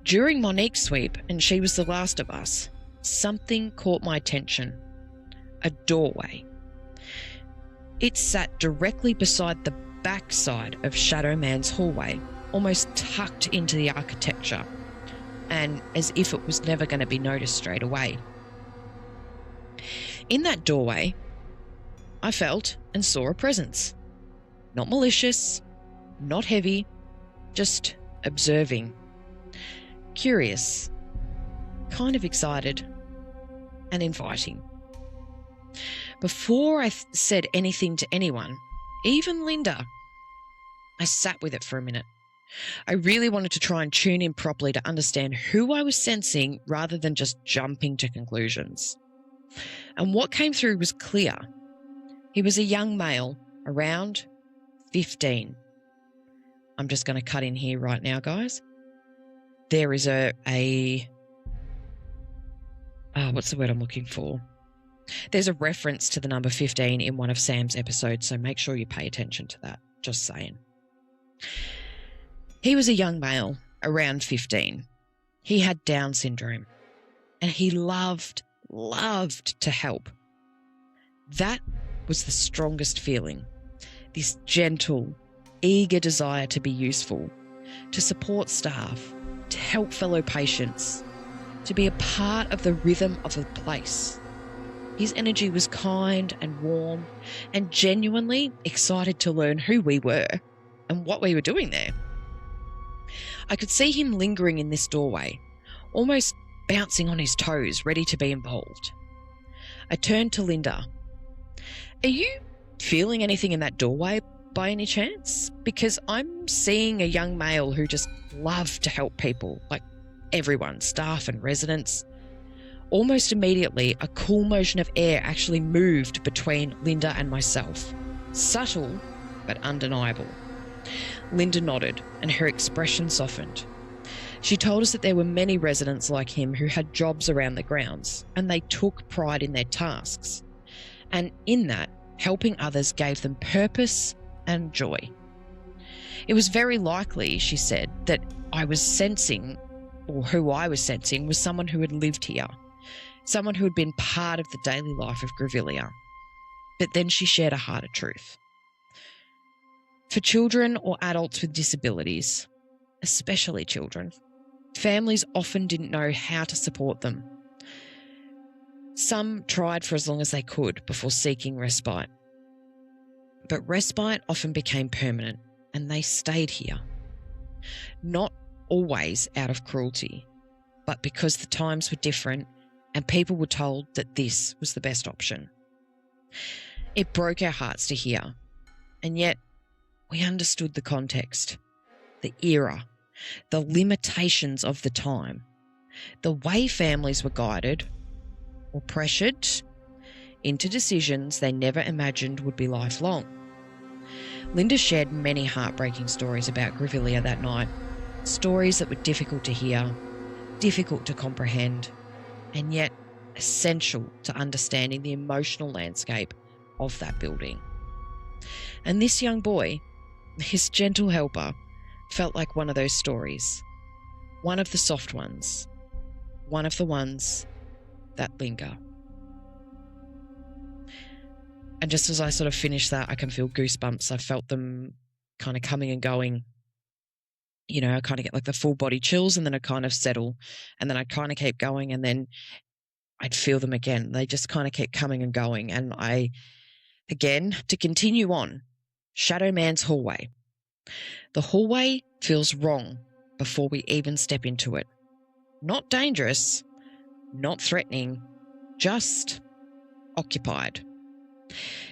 During Monique's sweep, and she was the last of us, something caught my attention. A doorway. It sat directly beside the backside of Shadow Man's hallway, almost tucked into the architecture, and as if it was never going to be noticed straight away. In that doorway, I felt and saw a presence. Not malicious, not heavy, just observing. Curious, kind of excited, and inviting. Before I said anything to anyone, even Linda, I sat with it for a minute. I really wanted to try and tune in properly to understand who I was sensing rather than just jumping to conclusions. And what came through was clear. He was a young male, around 15. I'm just going to cut in here right now, guys. There is what's the word I'm looking for? There's a reference to the number 15 in one of Sam's episodes, so make sure you pay attention to that. Just saying. He was a young male, around 15. He had Down syndrome, and he loved to help. That was the strongest feeling. This gentle, eager desire to be useful, to support staff, to help fellow patients, to be a part of the rhythm of the place. His energy was kind and warm and genuinely excited to learn who we were and what we were doing there. I could see him lingering in this doorway, almost bouncing on his toes, ready to be involved. I turned to Linda. Are you feeling anything in that doorway by any chance? Because I'm seeing a young male who just loved to help people, like everyone, staff and residents. Almost immediately, a cool motion of air actually moved between Linda and myself. Subtle, but undeniable. Linda nodded, and her expression softened. She told us that there were many residents like him who had jobs around the grounds, and they took pride in their tasks. And in that, helping others gave them purpose and joy. It was very likely, she said, that I was sensing, or who I was sensing, was someone who had lived here, someone who had been part of the daily life of Grevillea. But then she shared a harder truth. For children or adults with disabilities, especially children, families often didn't know how to support them. Some tried for as long as they could before seeking respite. But respite often became permanent, and they stayed here. Not always out of cruelty, but because the times were different and people were told that this was the best option. It broke our hearts to hear, and yet we understood the context, the era, the limitations of the time, the way families were guided or pressured into decisions they never imagined would be lifelong. Linda shared many heartbreaking stories about Grevillea that night, stories that were difficult to hear, difficult to comprehend, and yet essential to understanding the emotional landscape of that building. And this young boy, his gentle helper, felt like one of those stories, one of the soft ones, one of the ones that linger. And just as I sort of finish that, I can feel goosebumps. I felt them kind of coming and going. You know, I kind of get like the full body chills, and then I kind of settle, and then I kind of keep going, and then I'd feel them again. They just kind of keep coming and going. And I, again, to continue on, Shadow Man's hallway. The hallway feels wrong before we even step into it. Not dangerous, not threatening, just occupied.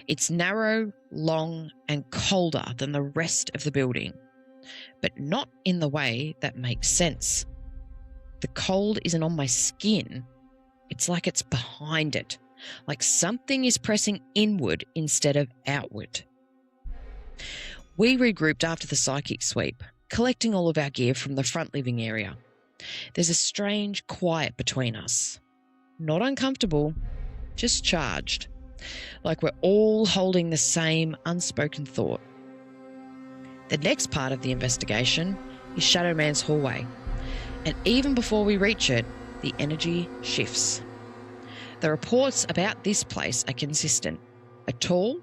It's narrow, long, and colder than the rest of the building, but not in the way that makes sense. the cold isn't on my skin. It's like it's behind it, like something is pressing inward instead of outward. We regrouped after the psychic sweep, collecting all of our gear from the front living area. There's a strange quiet between us. Not uncomfortable, just charged, like we're all holding the same unspoken thought. The next part of the investigation is Shadow Man's hallway, and even before we reach it, the energy shifts. The reports about this place are consistent. A tall,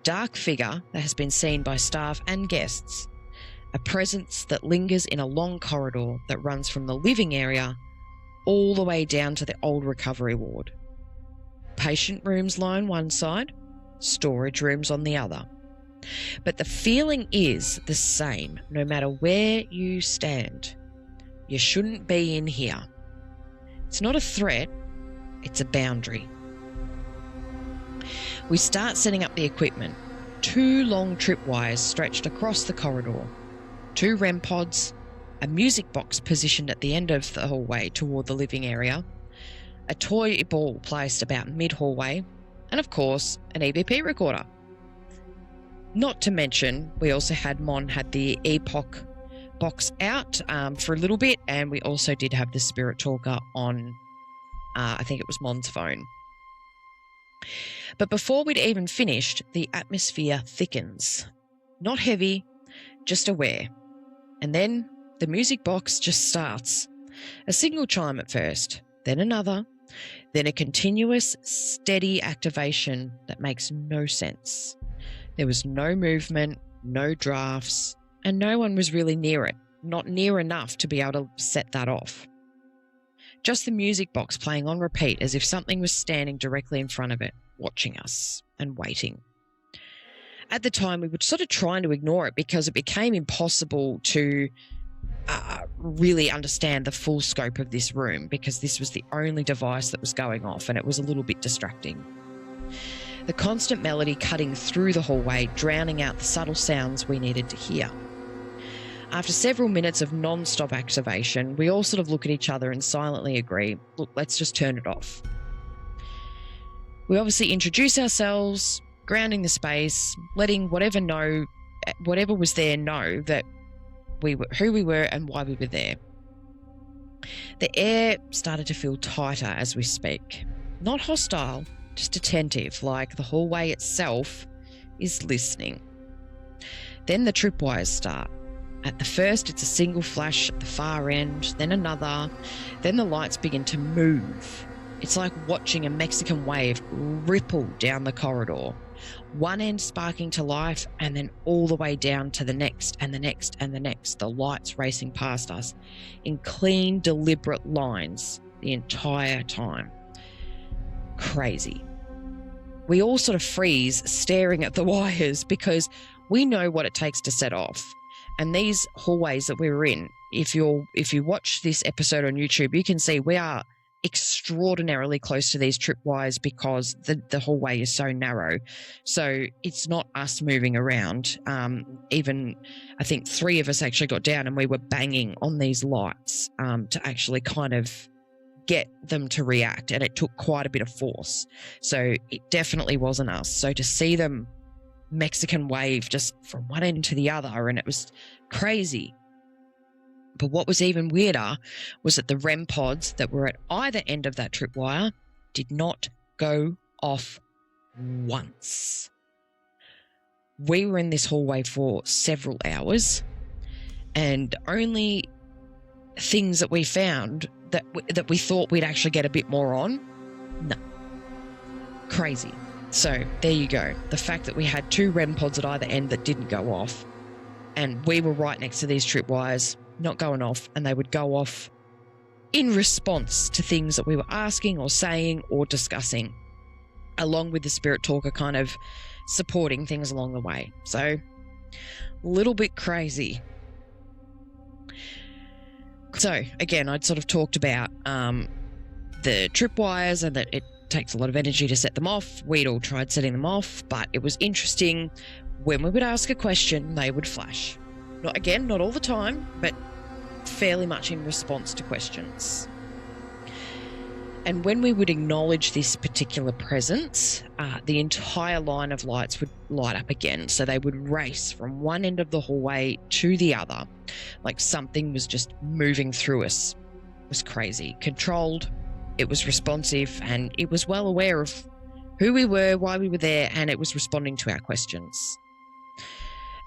dark figure that has been seen by staff and guests. A presence that lingers in a long corridor that runs from the living area all the way down to the old recovery ward. Patient rooms line one side, storage rooms on the other. But the feeling is the same no matter where you stand. You shouldn't be in here. It's not a threat, it's a boundary. We start setting up the equipment. 2 long tripwires stretched across the corridor, 2 REM pods, a music box positioned at the end of the hallway toward the living area, a toy ball placed about mid-hallway, and of course, an EVP recorder. Not to mention, we also had the Epoch box out for a little bit, and we also did have the Spirit Talker on, I think it was Mon's phone. But before we'd even finished, the atmosphere thickens. Not heavy, just aware. And then the music box just starts. A single chime at first, then another, then a continuous, steady activation that makes no sense. There was no movement, no drafts, and no one was really near it, not near enough to be able to set that off. Just the music box playing on repeat as if something was standing directly in front of it, watching us and waiting. At the time, we were sort of trying to ignore it because it became impossible to really understand the full scope of this room because this was the only device that was going off and it was a little bit distracting. The constant melody cutting through the hallway, drowning out the subtle sounds we needed to hear. After several minutes of non-stop activation, we all sort of look at each other and silently agree, look, let's just turn it off. We obviously introduce ourselves, grounding the space, letting whatever was there know that who we were and why we were there. The air started to feel tighter as we speak. Not hostile, just attentive, like the hallway itself is listening. Then the tripwires start. At the first, it's a single flash at the far end, then another, then the lights begin to move. It's like watching a Mexican wave ripple down the corridor, one end sparking to life and then all the way down to the next and the next and the next, the lights racing past us in clean, deliberate lines the entire time. Crazy. We all sort of freeze staring at the wires because we know what it takes to set off. And these hallways that we were in, if you watch this episode on YouTube, you can see we are extraordinarily close to these tripwires because the hallway is so narrow. So it's not us moving around. Even I think 3 of us actually got down and we were banging on these lights to actually kind of get them to react, and it took quite a bit of force. So it definitely wasn't us. So to see them Mexican wave just from one end to the other, and it was crazy. But what was even weirder was that the REM pods that were at either end of that tripwire did not go off once. We were in this hallway for several hours, and only things that we found that we thought we'd actually get a bit more on, no. Crazy. So there you go. The fact that we had 2 REM pods at either end that didn't go off, and we were right next to these tripwires, not going off, and they would go off in response to things that we were asking or saying or discussing, along with the Spirit Talker kind of supporting things along the way. So a little bit crazy. So again, I'd sort of talked about the tripwires and that it takes a lot of energy to set them off. We'd all tried setting them off, but it was interesting. When we would ask a question, they would flash. Not all the time, but fairly much in response to questions. And when we would acknowledge this particular presence, the entire line of lights would light up again. So they would race from one end of the hallway to the other, like something was just moving through us. It was crazy. Controlled, it was responsive, and it was well aware of who we were, why we were there, and it was responding to our questions.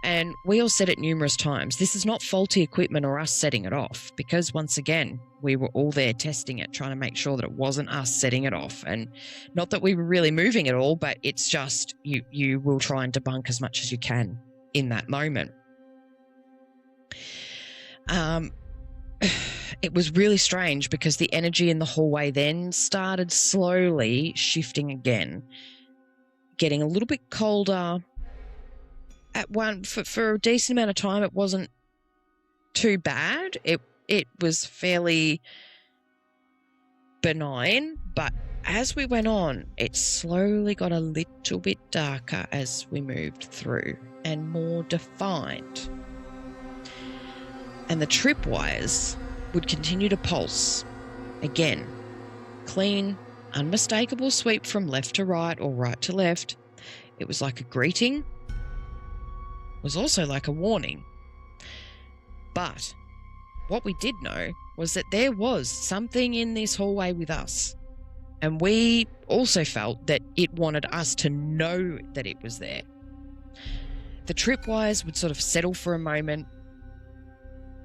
And we all said it numerous times, this is not faulty equipment or us setting it off, because once again, we were all there testing it, trying to make sure that it wasn't us setting it off. And not that we were really moving at all, but it's just you will try and debunk as much as you can in that moment. It was really strange because the energy in the hallway then started slowly shifting again, getting a little bit colder. For a decent amount of time, it wasn't too bad. It was fairly benign, but as we went on, it slowly got a little bit darker as we moved through and more defined. And the tripwires would continue to pulse. Again, clean, unmistakable sweep from left to right or right to left. It was like a greeting. Was also like a warning. But what we did know was that there was something in this hallway with us. And we also felt that it wanted us to know that it was there. The tripwires would sort of settle for a moment,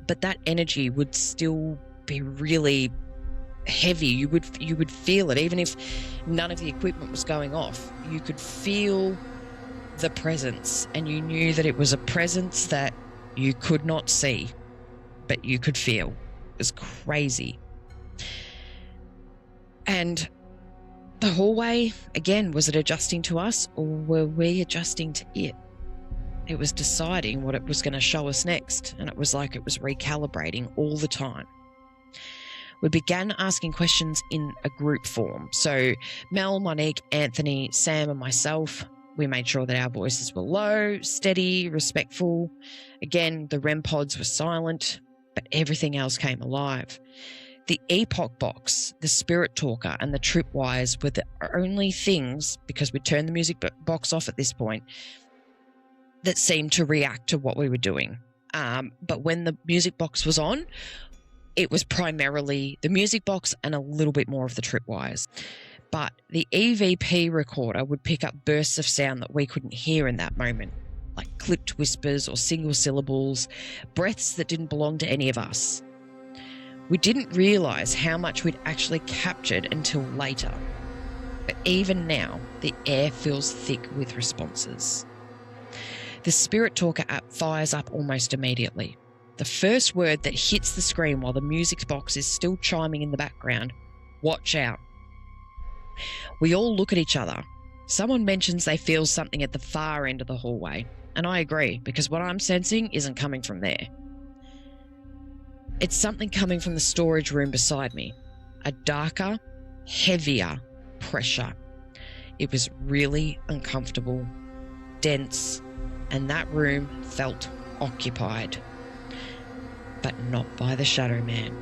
but that energy would still be really heavy. You would feel it, even if none of the equipment was going off. You could feel the presence, and you knew that it was a presence that you could not see, but you could feel. It was crazy. And the hallway, again, was it adjusting to us, or were we adjusting to it? It was deciding what it was going to show us next, and it was like it was recalibrating all the time. We began asking questions in a group form. So Mel, Monique, Anthony, Sam and myself, we made sure that our voices were low, steady, respectful. Again, the REM pods were silent, but everything else came alive. The epoch box, the spirit talker, and the tripwires were the only things, because we turned the music box off at this point, that seemed to react to what we were doing. But when the music box was on, it was primarily the music box and a little bit more of the tripwires. But the EVP recorder would pick up bursts of sound that we couldn't hear in that moment, like clipped whispers or single syllables, breaths that didn't belong to any of us. We didn't realise how much we'd actually captured until later. But even now, the air feels thick with responses. The Spirit Talker app fires up almost immediately. The first word that hits the screen while the music box is still chiming in the background, watch out. We all look at each other. Someone mentions they feel something at the far end of the hallway, and I agree, because what I'm sensing isn't coming from there. It's something coming from the storage room beside me. A darker, heavier pressure. It was really uncomfortable, dense, and that room felt occupied. But not by the Shadow Man,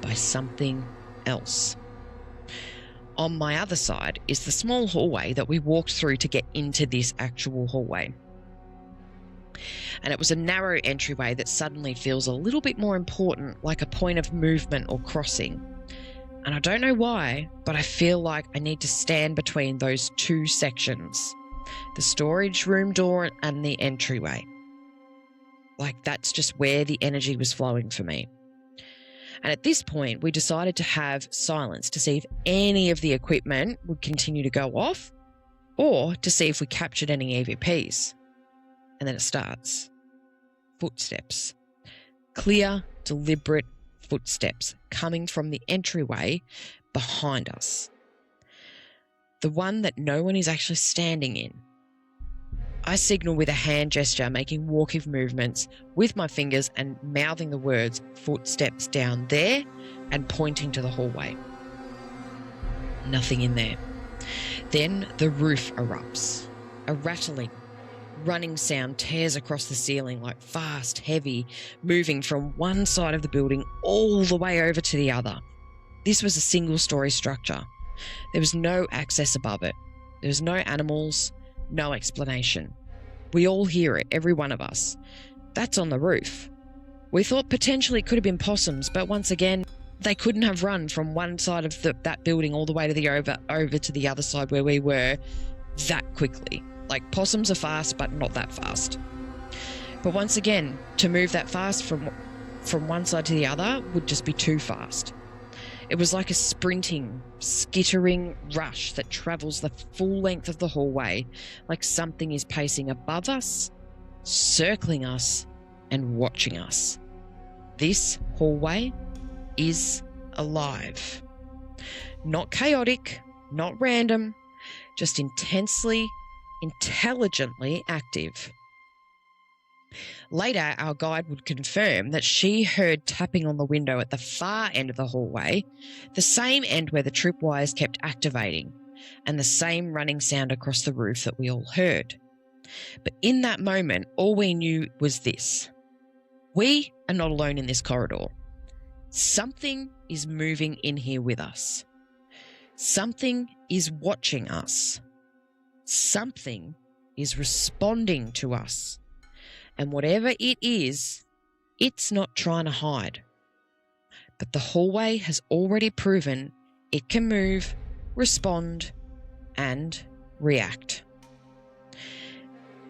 by something else. On my other side is the small hallway that we walked through to get into this actual hallway. And it was a narrow entryway that suddenly feels a little bit more important, like a point of movement or crossing. And I don't know why, but I feel like I need to stand between those two sections, the storage room door and the entryway. Like that's just where the energy was flowing for me. And at this point, we decided to have silence to see if any of the equipment would continue to go off or to see if we captured any EVPs. And then it starts. Footsteps. Clear, deliberate footsteps coming from the entryway behind us. The one that no one is actually standing in. I signal with a hand gesture, making walking movements with my fingers and mouthing the words, footsteps down there, and pointing to the hallway. Nothing in there. Then the roof erupts. A rattling, running sound tears across the ceiling like fast, heavy, moving from one side of the building all the way over to the other. This was a single-story structure. There was no access above it. There was no animals, no explanation. We all hear it, every one of us. That's on the roof. We thought potentially it could have been possums, but once again, they couldn't have run from one side of that building all the way to the over to the other side where we were that quickly. Like, possums are fast, but not that fast. But once again, to move that fast from one side to the other would just be too fast. It was like a sprinting, skittering rush that travels the full length of the hallway, like something is pacing above us, circling us, and watching us. This hallway is alive. Not chaotic, not random, just intensely, intelligently active. Later, our guide would confirm that she heard tapping on the window at the far end of the hallway, the same end where the tripwires kept activating, and the same running sound across the roof that we all heard. But in that moment, all we knew was this: we are not alone in this corridor. Something is moving in here with us. Something is watching us. Something is responding to us. And whatever it is, it's not trying to hide. But the hallway has already proven it can move, respond, and react.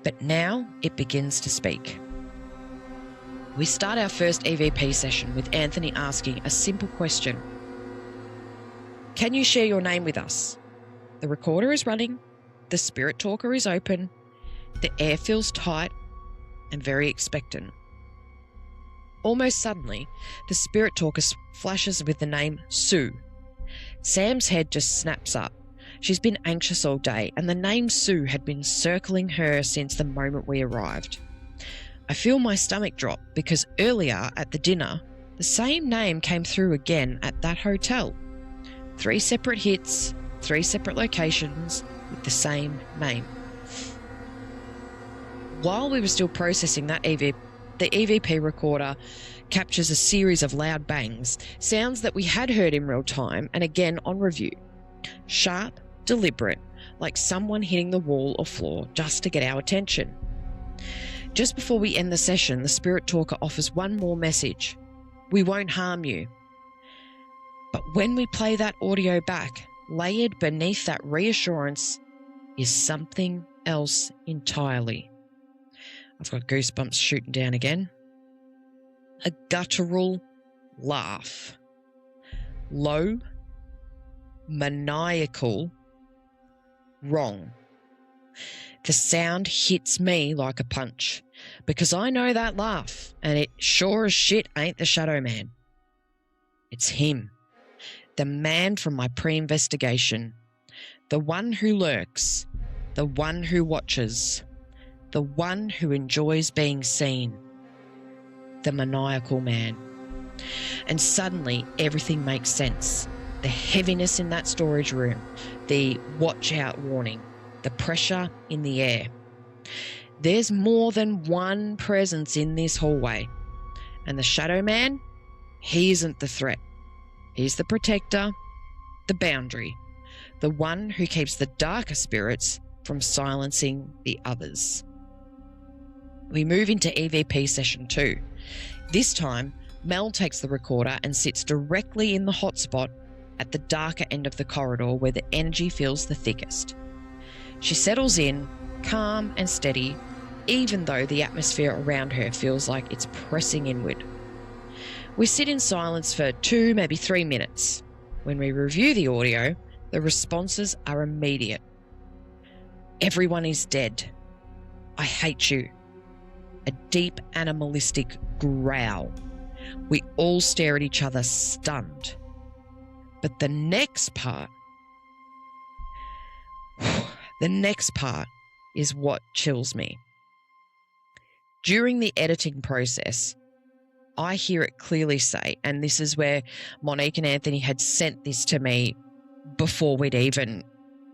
But now it begins to speak. We start our first EVP session with Anthony asking a simple question. Can you share your name with us? The recorder is running, the spirit talker is open, the air feels tight and very expectant. Almost suddenly, the spirit talker flashes with the name Sue. Sam's head just snaps up. She's been anxious all day, and the name Sue had been circling her since the moment we arrived. I feel my stomach drop because earlier at the dinner, the same name came through again at that hotel. 3 separate hits, 3 separate locations with the same name. While we were still processing that the EVP recorder captures a series of loud bangs, sounds that we had heard in real time and again on review. Sharp, deliberate, like someone hitting the wall or floor just to get our attention. Just before we end the session, the spirit talker offers one more message. We won't harm you. But when we play that audio back, layered beneath that reassurance is something else entirely. I've got goosebumps shooting down again. A guttural laugh. Low, maniacal, wrong. The sound hits me like a punch because I know that laugh, and it sure as shit ain't the Shadow Man. It's him, the man from my pre-investigation, the one who lurks, the one who watches, the one who enjoys being seen, the maniacal man. And suddenly everything makes sense. The heaviness in that storage room, the watch out warning, the pressure in the air. There's more than one presence in this hallway. And the Shadow Man, he isn't the threat. He's the protector, the boundary, the one who keeps the darker spirits from silencing the others. We move into EVP session 2. This time, Mel takes the recorder and sits directly in the hotspot at the darker end of the corridor where the energy feels the thickest. She settles in, calm and steady, even though the atmosphere around her feels like it's pressing inward. We sit in silence for 2, maybe 3 minutes. When we review the audio, the responses are immediate. Everyone is dead. I hate you. A deep animalistic growl. We all stare at each other stunned. But the next part is what chills me. During the editing process, I hear it clearly say, and this is where Monique and Anthony had sent this to me before we'd even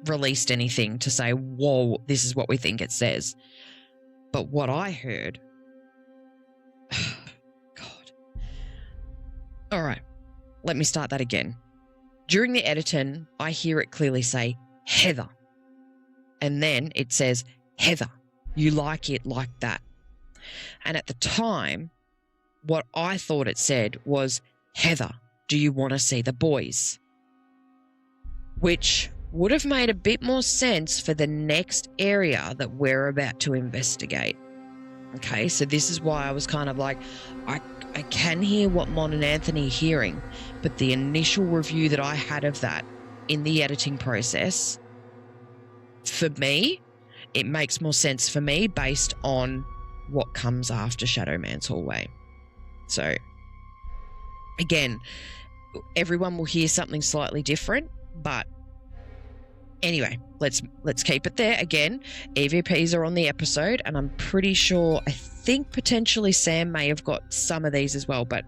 released anything to say, whoa, this is what we think it says. But what I heard, God. All right, let me start that again. During the editing, I hear it clearly say, Heather. And then it says, Heather, you like it like that. And at the time, what I thought it said was, Heather, do you want to see the boys? Which would have made a bit more sense for the next area that we're about to investigate. Okay, so this is why I was kind of like, I can hear what Mon and Anthony are hearing, but the initial review that I had of that in the editing process, for me, it makes more sense for me based on what comes after Shadow Man's hallway. So, again, everyone will hear something slightly different, but anyway, let's keep it there. Again, EVPs are on the episode, and I'm pretty sure, I think potentially Sam may have got some of these as well, but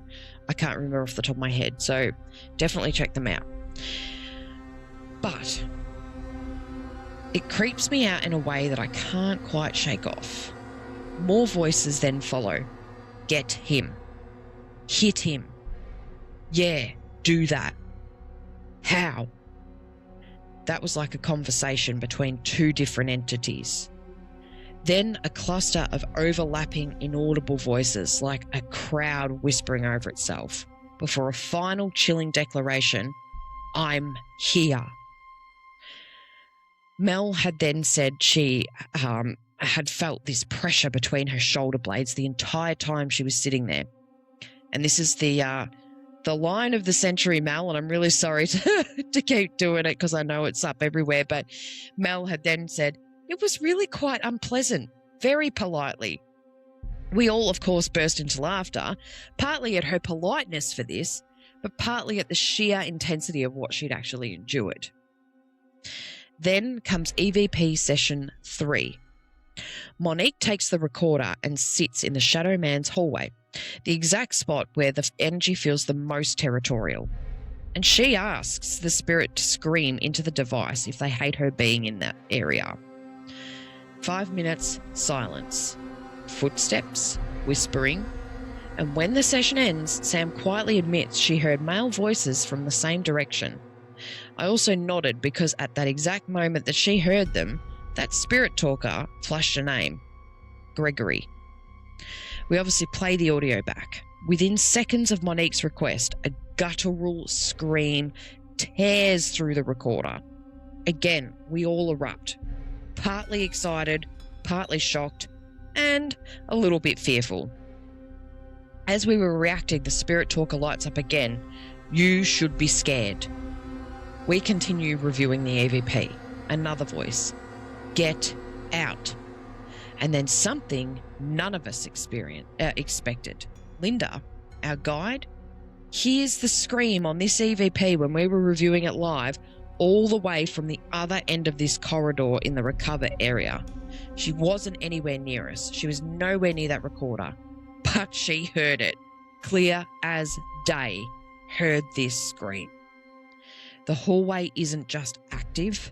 I can't remember off the top of my head. So definitely check them out. But it creeps me out in a way that I can't quite shake off. More voices then follow. Get him. Hit him. Yeah, do that. How? That was like a conversation between two different entities. Then a cluster of overlapping inaudible voices, like a crowd whispering over itself, before a final chilling declaration, I'm here. Mel had then said she had felt this pressure between her shoulder blades the entire time she was sitting there. And this is the line of the century, Mel, and I'm really sorry to keep doing it because I know it's up everywhere, but Mel had then said, it was really quite unpleasant, very politely. We all, of course, burst into laughter, partly at her politeness for this, but partly at the sheer intensity of what she'd actually endured. Then comes EVP session 3. Monique takes the recorder and sits in the Shadow Man's hallway, the exact spot where the energy feels the most territorial. And she asks the spirit to scream into the device if they hate her being in that area. 5 minutes, silence. Footsteps, whispering. And when the session ends, Sam quietly admits she heard male voices from the same direction. I also nodded because at that exact moment that she heard them, that spirit talker flashed a name. Gregory. We obviously play the audio back. Within seconds of Monique's request, a guttural scream tears through the recorder. Again, we all erupt. Partly excited, partly shocked, and a little bit fearful. As we were reacting, the spirit talker lights up again. You should be scared. We continue reviewing the EVP. Another voice. Get out. And then something none of us expected. Linda, our guide, hears the scream on this EVP when we were reviewing it live all the way from the other end of this corridor in the recover area. She wasn't anywhere near us. She was nowhere near that recorder. But she heard it. Clear as day. Heard this scream. The hallway isn't just active.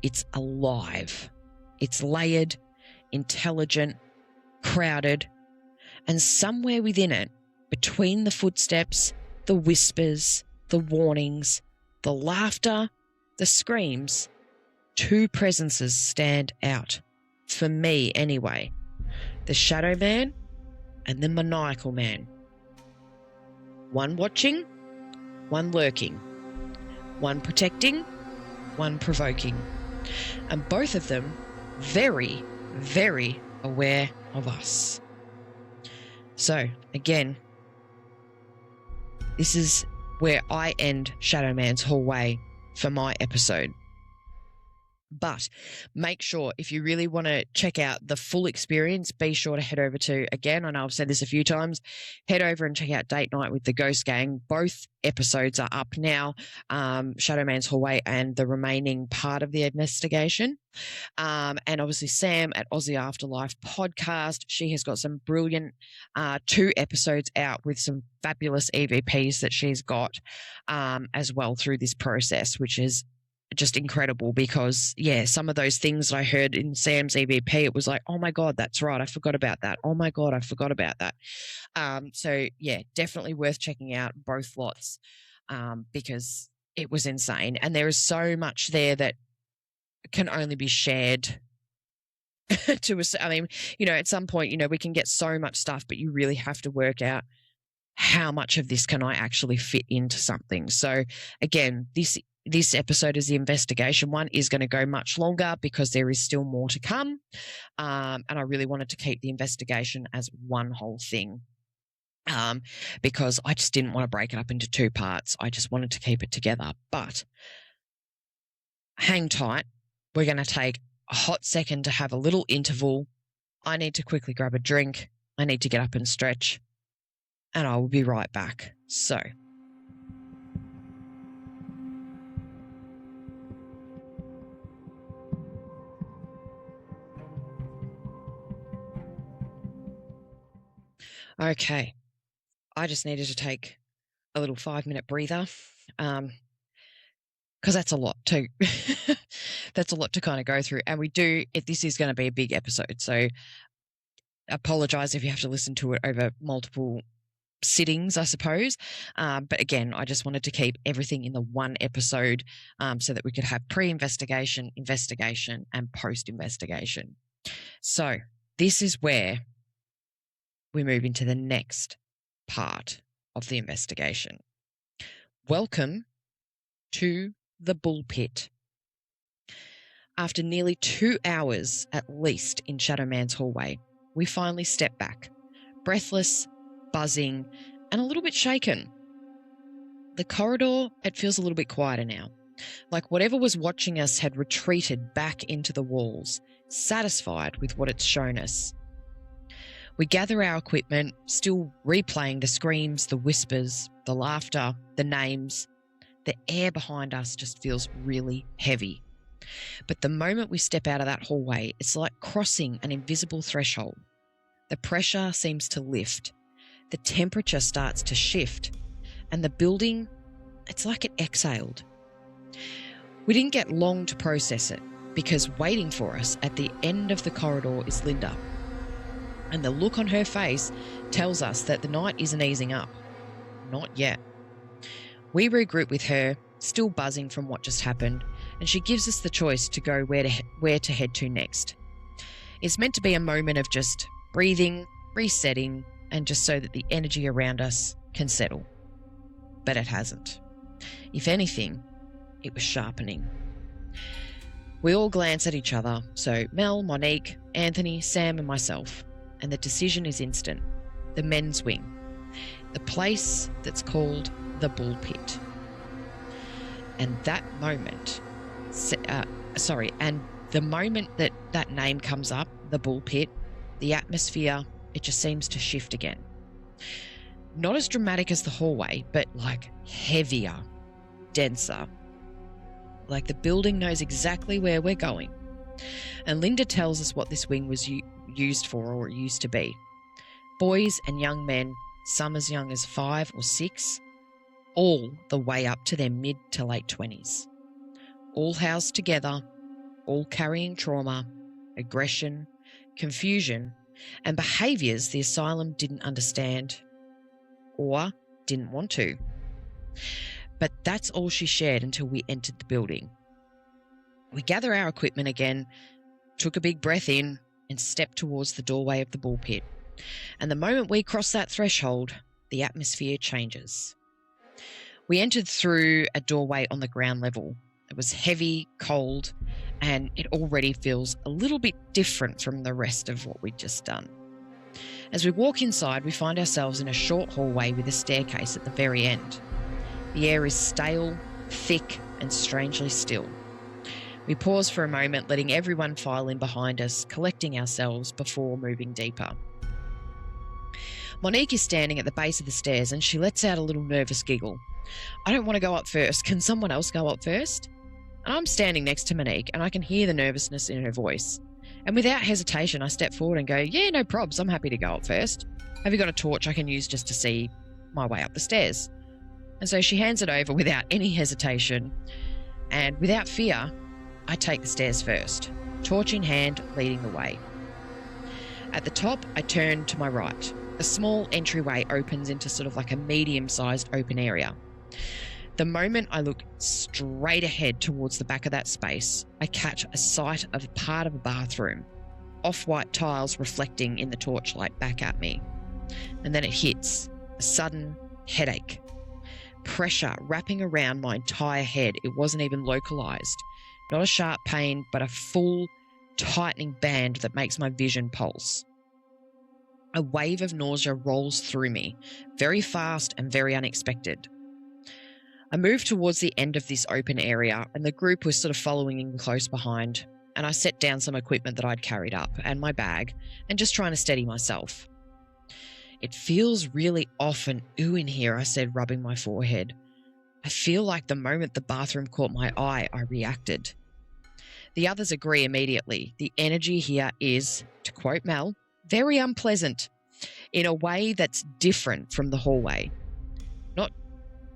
It's alive. It's layered, intelligent, crowded, and somewhere within it, between the footsteps, the whispers, the warnings, the laughter, the screams, two presences stand out. For me, anyway. The Shadow Man and the Maniacal Man. One watching, one lurking. One protecting, one provoking. And both of them very, very aware of us. So, again, this is where I end Shadow Man's hallway for my episode. But make sure, if you really want to check out the full experience, be sure to head over to, again, I know I've said this a few times, head over and check out Date Night with the Ghost Gang. Both episodes are up now, Shadow Man's hallway and the remaining part of the investigation. And obviously Sam at Aussie Afterlife podcast, she has got some brilliant 2 episodes out with some fabulous EVPs that she's got as well through this process, which is just incredible because, yeah, some of those things that I heard in Sam's EVP, it was like, oh my God, that's right. I forgot about that. Oh my God, I forgot about that. So, yeah, definitely worth checking out both lots because it was insane. And there is so much there that can only be shared to us. I mean, at some point, we can get so much stuff, but you really have to work out how much of this can I actually fit into something. So again, this episode is the investigation one, is going to go much longer because there is still more to come. And I really wanted to keep the investigation as one whole thing. Because I just didn't want to break it up into two parts. I just wanted to keep it together. But hang tight. We're going to take a hot second to have a little interval. I need to quickly grab a drink. I need to get up and stretch. And I will be right back. So. Okay. I just needed to take a little 5-minute breather. Because that's a lot to that's a lot to kind of go through. And this is going to be a big episode. So apologize if you have to listen to it over multiple sittings, I suppose. But again, I just wanted to keep everything in the one episode so that we could have pre-investigation, investigation, and post-investigation. So this is where we move into the next part of the investigation. Welcome to the bull pit. After nearly 2 hours at least in Shadow Man's hallway, we finally step back, breathless, buzzing, and a little bit shaken. The corridor, it feels a little bit quieter now, like whatever was watching us had retreated back into the walls, satisfied with what it's shown us. We gather our equipment, still replaying the screams, the whispers, the laughter, the names. The air behind us just feels really heavy. But the moment we step out of that hallway, it's like crossing an invisible threshold. The pressure seems to lift. The temperature starts to shift. And the building, it's like it exhaled. We didn't get long to process it because waiting for us at the end of the corridor is Linda. And the look on her face tells us that the night isn't easing up. Not yet. We regroup with her, still buzzing from what just happened, and she gives us the choice to go where to head to next. It's meant to be a moment of just breathing, resetting, and just so that the energy around us can settle. But it hasn't. If anything, it was sharpening. We all glance at each other, so Mel, Monique, Anthony, Sam and myself, and the decision is instant. The men's wing. The place that's called the bull pit. And that moment, and the moment that name comes up, the bull pit, the atmosphere, it just seems to shift again. Not as dramatic as the hallway, but like heavier, denser. Like the building knows exactly where we're going. And Linda tells us what this wing was used for, or it used to be. Boys and young men, some as young as 5 or 6, all the way up to their mid to late 20s. All housed together, all carrying trauma, aggression, confusion, and behaviours the asylum didn't understand or didn't want to. But that's all she shared until we entered the building. We gather our equipment again, took a big breath in, and stepped towards the doorway of the bull pit. And the moment we cross that threshold, the atmosphere changes. We entered through a doorway on the ground level. It was heavy, cold, and it already feels a little bit different from the rest of what we'd just done. As we walk inside, we find ourselves in a short hallway with a staircase at the very end. The air is stale, thick, and strangely still. We pause for a moment, letting everyone file in behind us, collecting ourselves before moving deeper. Monique is standing at the base of the stairs and she lets out a little nervous giggle. I don't want to go up first. Can someone else go up first? And I'm standing next to Monique and I can hear the nervousness in her voice. And without hesitation, I step forward and go, yeah, no probs. I'm happy to go up first. Have you got a torch I can use just to see my way up the stairs? And so she hands it over without any hesitation. and without fear, I take the stairs first, torch in hand, leading the way. At the top, I turn to my right. A small entryway opens into sort of like a medium-sized open area. The moment I look straight ahead towards the back of that space, I catch a sight of part of a bathroom, off-white tiles reflecting in the torchlight back at me. And then it hits, a sudden headache. Pressure wrapping around my entire head. It wasn't even localized. Not a sharp pain, but a full tightening band that makes my vision pulse. A wave of nausea rolls through me, very fast and very unexpected. I moved towards the end of this open area, and the group was sort of following in close behind, and I set down some equipment that I'd carried up and my bag and just trying to steady myself. It feels really off and ooh in here, I said, rubbing my forehead. I feel like the moment the bathroom caught my eye, I reacted. The others agree immediately. The energy here is, to quote Mel, very unpleasant in a way that's different from the hallway. Not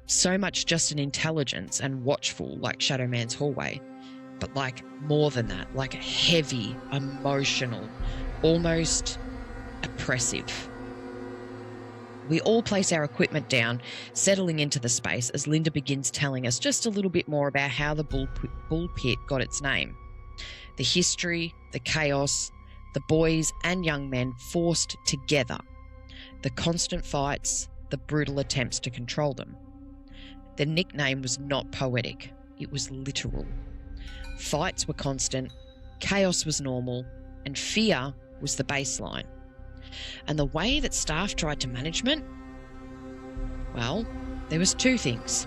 so much just an intelligence and watchful like Shadow Man's hallway, but like more than that, like heavy, emotional, almost oppressive. We all place our equipment down, settling into the space as Linda begins telling us just a little bit more about how the bull pit got its name. The history, the chaos, the boys and young men forced together, the constant fights, the brutal attempts to control them. The nickname was not poetic, it was literal. Fights were constant, chaos was normal, and fear was the baseline. And the way that staff tried to management? Well, there was two things.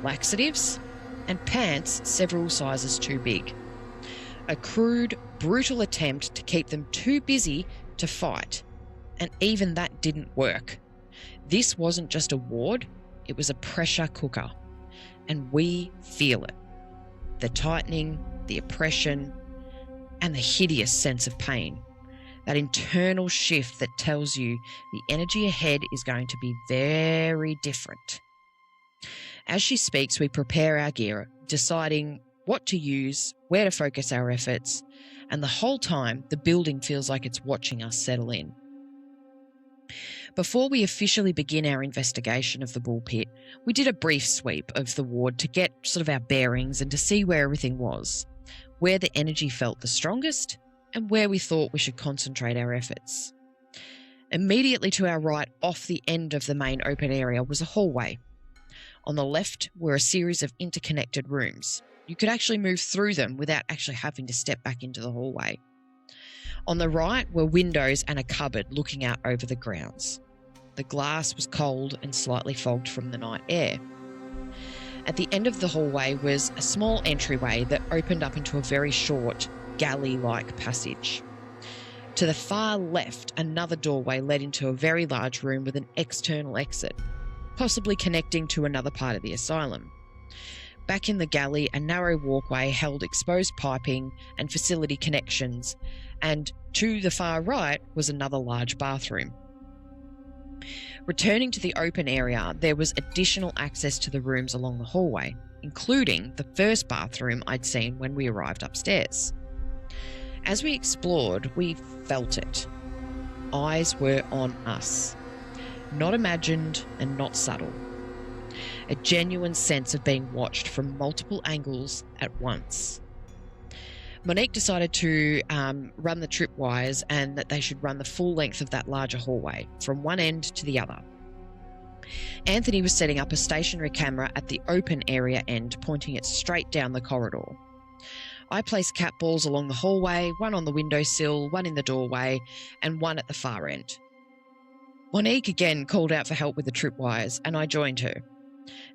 Laxatives and pants several sizes too big. A crude, brutal attempt to keep them too busy to fight. And even that didn't work. This wasn't just a ward, it was a pressure cooker. And we feel it. The tightening, the oppression, and the hideous sense of pain. That internal shift that tells you the energy ahead is going to be very different. As she speaks, we prepare our gear, deciding what to use, where to focus our efforts, and the whole time the building feels like it's watching us settle in. Before we officially begin our investigation of the bull pit, we did a brief sweep of the ward to get sort of our bearings and to see where everything was, where the energy felt the strongest, and where we thought we should concentrate our efforts. Immediately to our right, off the end of the main open area, was a hallway. On the left were a series of interconnected rooms. You could actually move through them without actually having to step back into the hallway. On the right were windows and a cupboard looking out over the grounds. The glass was cold and slightly fogged from the night air. At the end of the hallway was a small entryway that opened up into a very short, galley-like passage. To the far left, another doorway led into a very large room with an external exit, possibly connecting to another part of the asylum. Back in the galley, a narrow walkway held exposed piping and facility connections, and to the far right was another large bathroom. Returning to the open area, there was additional access to the rooms along the hallway, including the first bathroom I'd seen when we arrived upstairs. As we explored, we felt it. Eyes were on us. Not imagined and not subtle. A genuine sense of being watched from multiple angles at once. Monique decided to run the tripwires and that they should run the full length of that larger hallway, from one end to the other. Anthony was setting up a stationary camera at the open area end, pointing it straight down the corridor. I placed cat balls along the hallway, one on the windowsill, one in the doorway, and one at the far end. Monique again called out for help with the tripwires, and I joined her.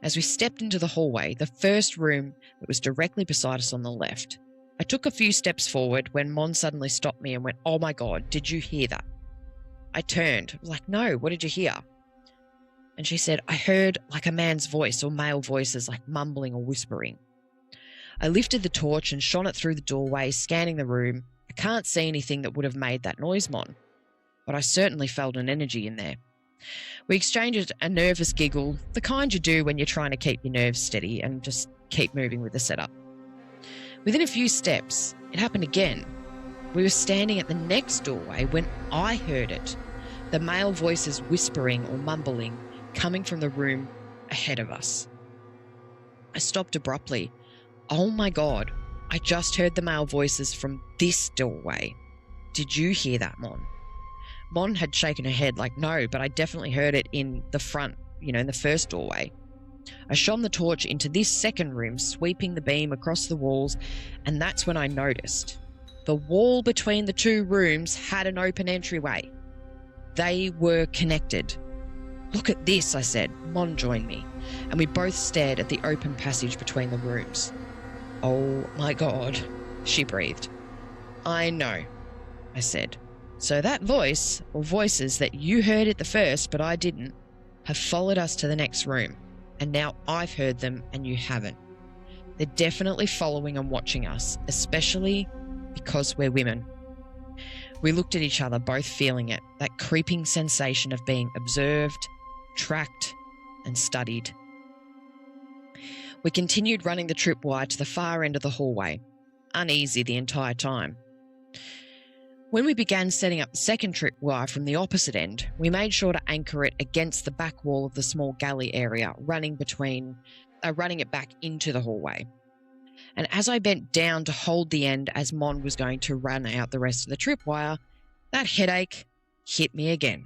As we stepped into the hallway, the first room that was directly beside us on the left, I took a few steps forward when Mon suddenly stopped me and went, "Oh my God, did you hear that?" I turned. I was like, "No, what did you hear?" And she said, "I heard like a man's voice or male voices like mumbling or whispering." I lifted the torch and shone it through the doorway, scanning the room. I can't see anything that would have made that noise, Mon, but I certainly felt an energy in there. We exchanged a nervous giggle, the kind you do when you're trying to keep your nerves steady and just keep moving with the setup. Within a few steps, it happened again. We were standing at the next doorway when I heard it, the male voices whispering or mumbling coming from the room ahead of us. I stopped abruptly. Oh my God, I just heard the male voices from this doorway. Did you hear that, Mon? Mon had shaken her head like, no, but I definitely heard it in the front, in the first doorway. I shone the torch into this second room, sweeping the beam across the walls, and that's when I noticed. The wall between the two rooms had an open entryway. They were connected. Look at this, I said. Mon joined me, and we both stared at the open passage between the rooms. Oh my God, she breathed. I know, I said. So that voice, or voices that you heard at the first but I didn't, have followed us to the next room, and now I've heard them and you haven't. They're definitely following and watching us, especially because we're women. We looked at each other, both feeling it, that creeping sensation of being observed, tracked, and studied. We continued running the tripwire to the far end of the hallway, uneasy the entire time. When we began setting up the second tripwire from the opposite end, we made sure to anchor it against the back wall of the small galley area, running it back into the hallway. And as I bent down to hold the end as Mon was going to run out the rest of the tripwire, that headache hit me again.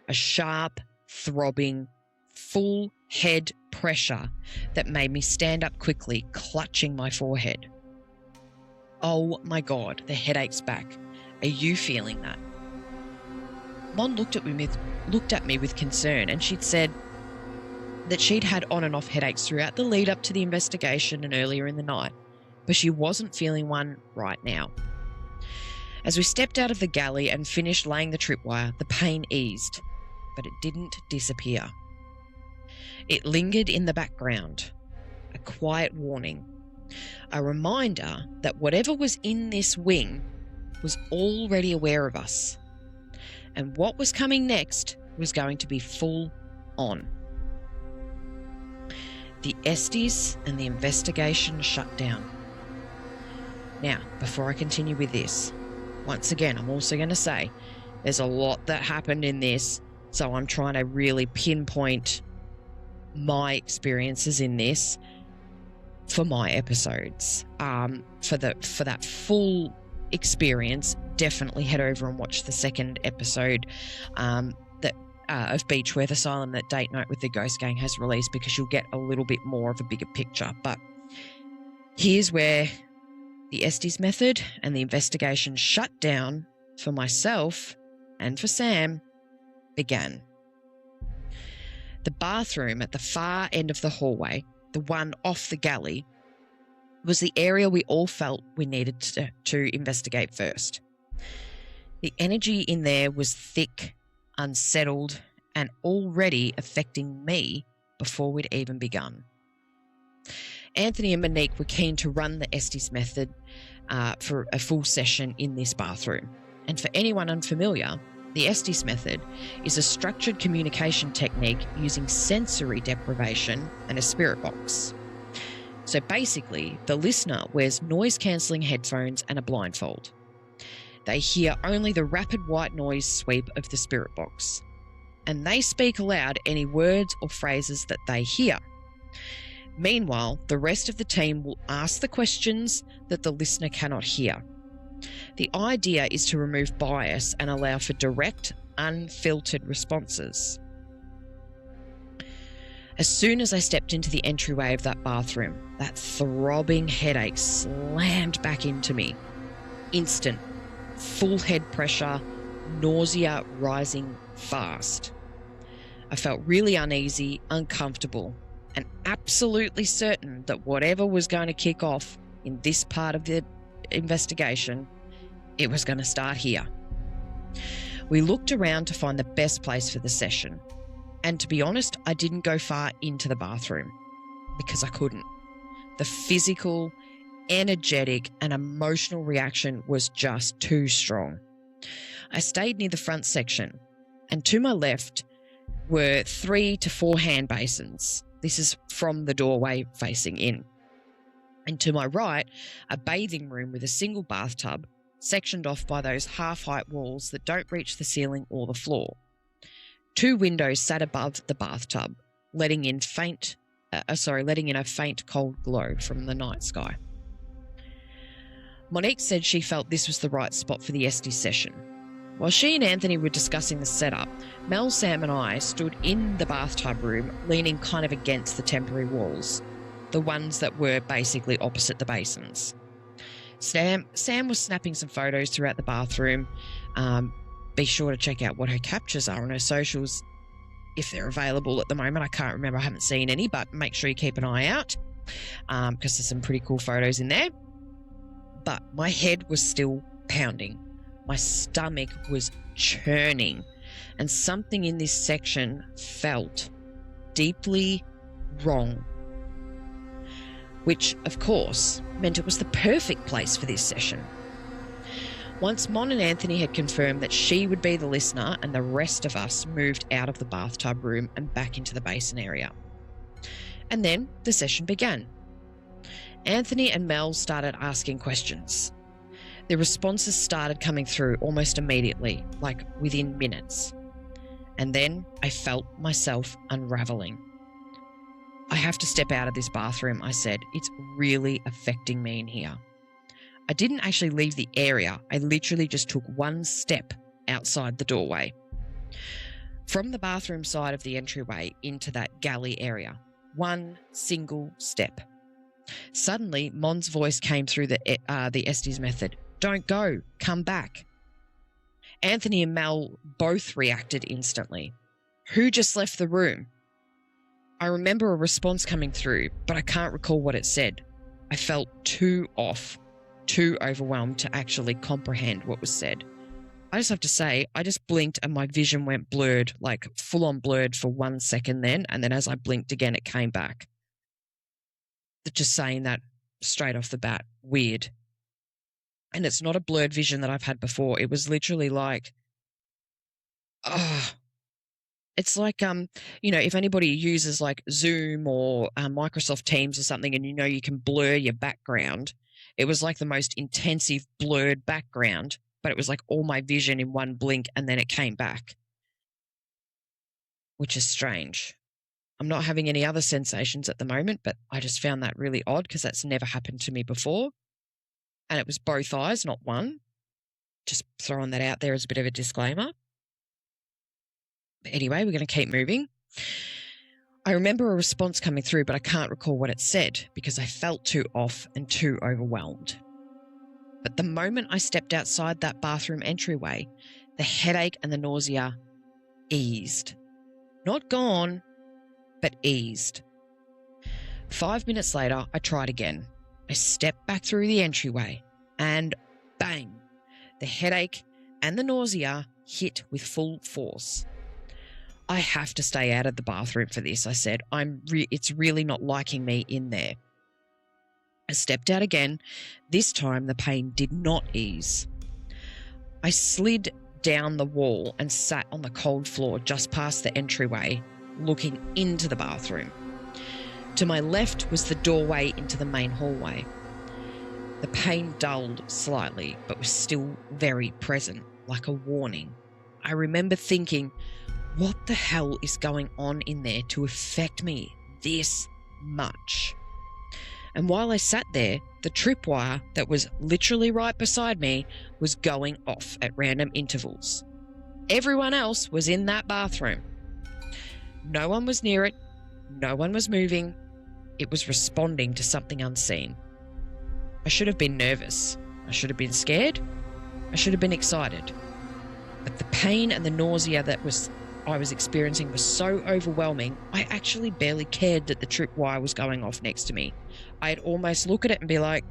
A sharp, throbbing, full head pressure that made me stand up quickly, clutching my forehead. Oh my God, the headache's back. Are you feeling that? Mon looked at me with concern, and she'd said that she'd had on and off headaches throughout the lead up to the investigation and earlier in the night, but she wasn't feeling one right now. As we stepped out of the galley and finished laying the tripwire, the pain eased, but it didn't disappear. It lingered in the background, a quiet warning, a reminder that whatever was in this wing was already aware of us, and what was coming next was going to be full on. The Estes and the investigation shut down. Now, before I continue with this, once again, I'm also going to say there's a lot that happened in this, so I'm trying to really pinpoint my experiences in this for my episodes. For that full experience, definitely head over and watch the second episode of Beechworth Asylum that Date Night with the Ghost Gang has released, because you'll get a little bit more of a bigger picture. But here's where the Estes method and the investigation shut down for myself and for Sam began. The bathroom at the far end of the hallway, the one off the galley, was the area we all felt we needed to investigate first. The energy in there was thick, unsettled, and already affecting me before we'd even begun. Anthony and Monique were keen to run the Estes method for a full session in this bathroom. And for anyone unfamiliar, the Estes method is a structured communication technique using sensory deprivation and a spirit box. So basically, the listener wears noise-cancelling headphones and a blindfold. They hear only the rapid white noise sweep of the spirit box, and they speak aloud any words or phrases that they hear. Meanwhile, the rest of the team will ask the questions that the listener cannot hear. The idea is to remove bias and allow for direct, unfiltered responses. As soon as I stepped into the entryway of that bathroom, that throbbing headache slammed back into me. Instant, full head pressure, nausea rising fast. I felt really uneasy, uncomfortable, and absolutely certain that whatever was going to kick off in this part of the investigation, it was going to start here. We looked around to find the best place for the session. And to be honest, I didn't go far into the bathroom because I couldn't. The physical, energetic, and emotional reaction was just too strong. I stayed near the front section, and to my left were 3 to 4 hand basins. This is from the doorway facing in. And to my right, a bathing room with a single bathtub, sectioned off by those half-height walls that don't reach the ceiling or the floor. 2 windows sat above the bathtub, letting in a faint cold glow from the night sky. Monique said she felt this was the right spot for the Estes session. While she and Anthony were discussing the setup, Mel, Sam and I stood in the bathtub room, leaning kind of against the temporary walls, the ones that were basically opposite the basins. Sam was snapping some photos throughout the bathroom. Be sure to check out what her captures are on her socials if they're available at the moment. I can't remember, I haven't seen any, but make sure you keep an eye out because there's some pretty cool photos in there. But my head was still pounding. My stomach was churning, and something in this section felt deeply wrong, which, of course, meant it was the perfect place for this session. Once Mon and Anthony had confirmed that she would be the listener and the rest of us moved out of the bathtub room and back into the basin area. And then the session began. Anthony and Mel started asking questions. The responses started coming through almost immediately, like within minutes. And then I felt myself unraveling. I have to step out of this bathroom, I said. It's really affecting me in here. I didn't actually leave the area. I literally just took one step outside the doorway. From the bathroom side of the entryway into that galley area. One single step. Suddenly, Mon's voice came through the Estes method. Don't go, come back. Anthony and Mel both reacted instantly. Who just left the room? I remember a response coming through, but I can't recall what it said. I felt too off, too overwhelmed to actually comprehend what was said. I just have to say, I just blinked and my vision went blurred, like full on blurred for 1 second then, and then as I blinked again, it came back. Just saying that straight off the bat, weird. And it's not a blurred vision that I've had before. It was literally like, it's like, if anybody uses like Zoom or Microsoft Teams or something and you can blur your background, it was like the most intensive blurred background, but it was like all my vision in one blink and then it came back, which is strange. I'm not having any other sensations at the moment, but I just found that really odd because that's never happened to me before. And it was both eyes, not one. Just throwing that out there as a bit of a disclaimer. But anyway, we're going to keep moving. I remember a response coming through, but I can't recall what it said because I felt too off and too overwhelmed. But the moment I stepped outside that bathroom entryway, the headache and the nausea eased. Not gone, but eased. 5 minutes later, I tried again. I stepped back through the entryway and bang, the headache and the nausea hit with full force. I have to stay out of the bathroom for this, I said. It's really not liking me in there. I stepped out again. This time the pain did not ease. I slid down the wall and sat on the cold floor just past the entryway, looking into the bathroom. To my left was the doorway into the main hallway. The pain dulled slightly, but was still very present, like a warning. I remember thinking, what the hell is going on in there to affect me this much? And while I sat there, the tripwire that was literally right beside me was going off at random intervals. Everyone else was in that bathroom. No one was near it. No one was moving. It was responding to something unseen. I should have been nervous. I should have been scared. I should have been excited. But the pain and the nausea that I was experiencing was so overwhelming, I actually barely cared that the tripwire was going off next to me. I'd almost look at it and be like,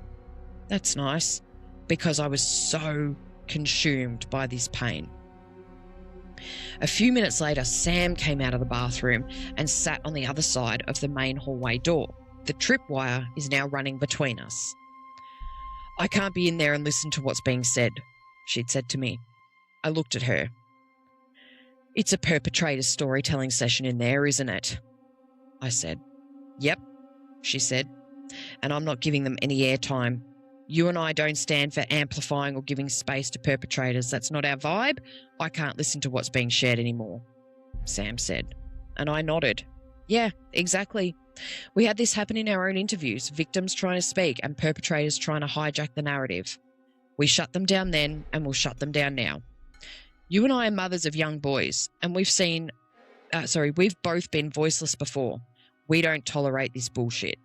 that's nice, because I was so consumed by this pain. A few minutes later, Sam came out of the bathroom and sat on the other side of the main hallway door. The tripwire is now running between us. I can't be in there and listen to what's being said, she'd said to me. I looked at her. It's a perpetrator storytelling session in there, isn't it? I said. Yep, she said. and I'm not giving them any airtime. You and I don't stand for amplifying or giving space to perpetrators. That's not our vibe. I can't listen to what's being shared anymore, Sam said. And I nodded. Yeah, exactly. We had this happen in our own interviews, victims trying to speak and perpetrators trying to hijack the narrative. We shut them down then, and we'll shut them down now. You and I are mothers of young boys, and we've both been voiceless before. We don't tolerate this bullshit.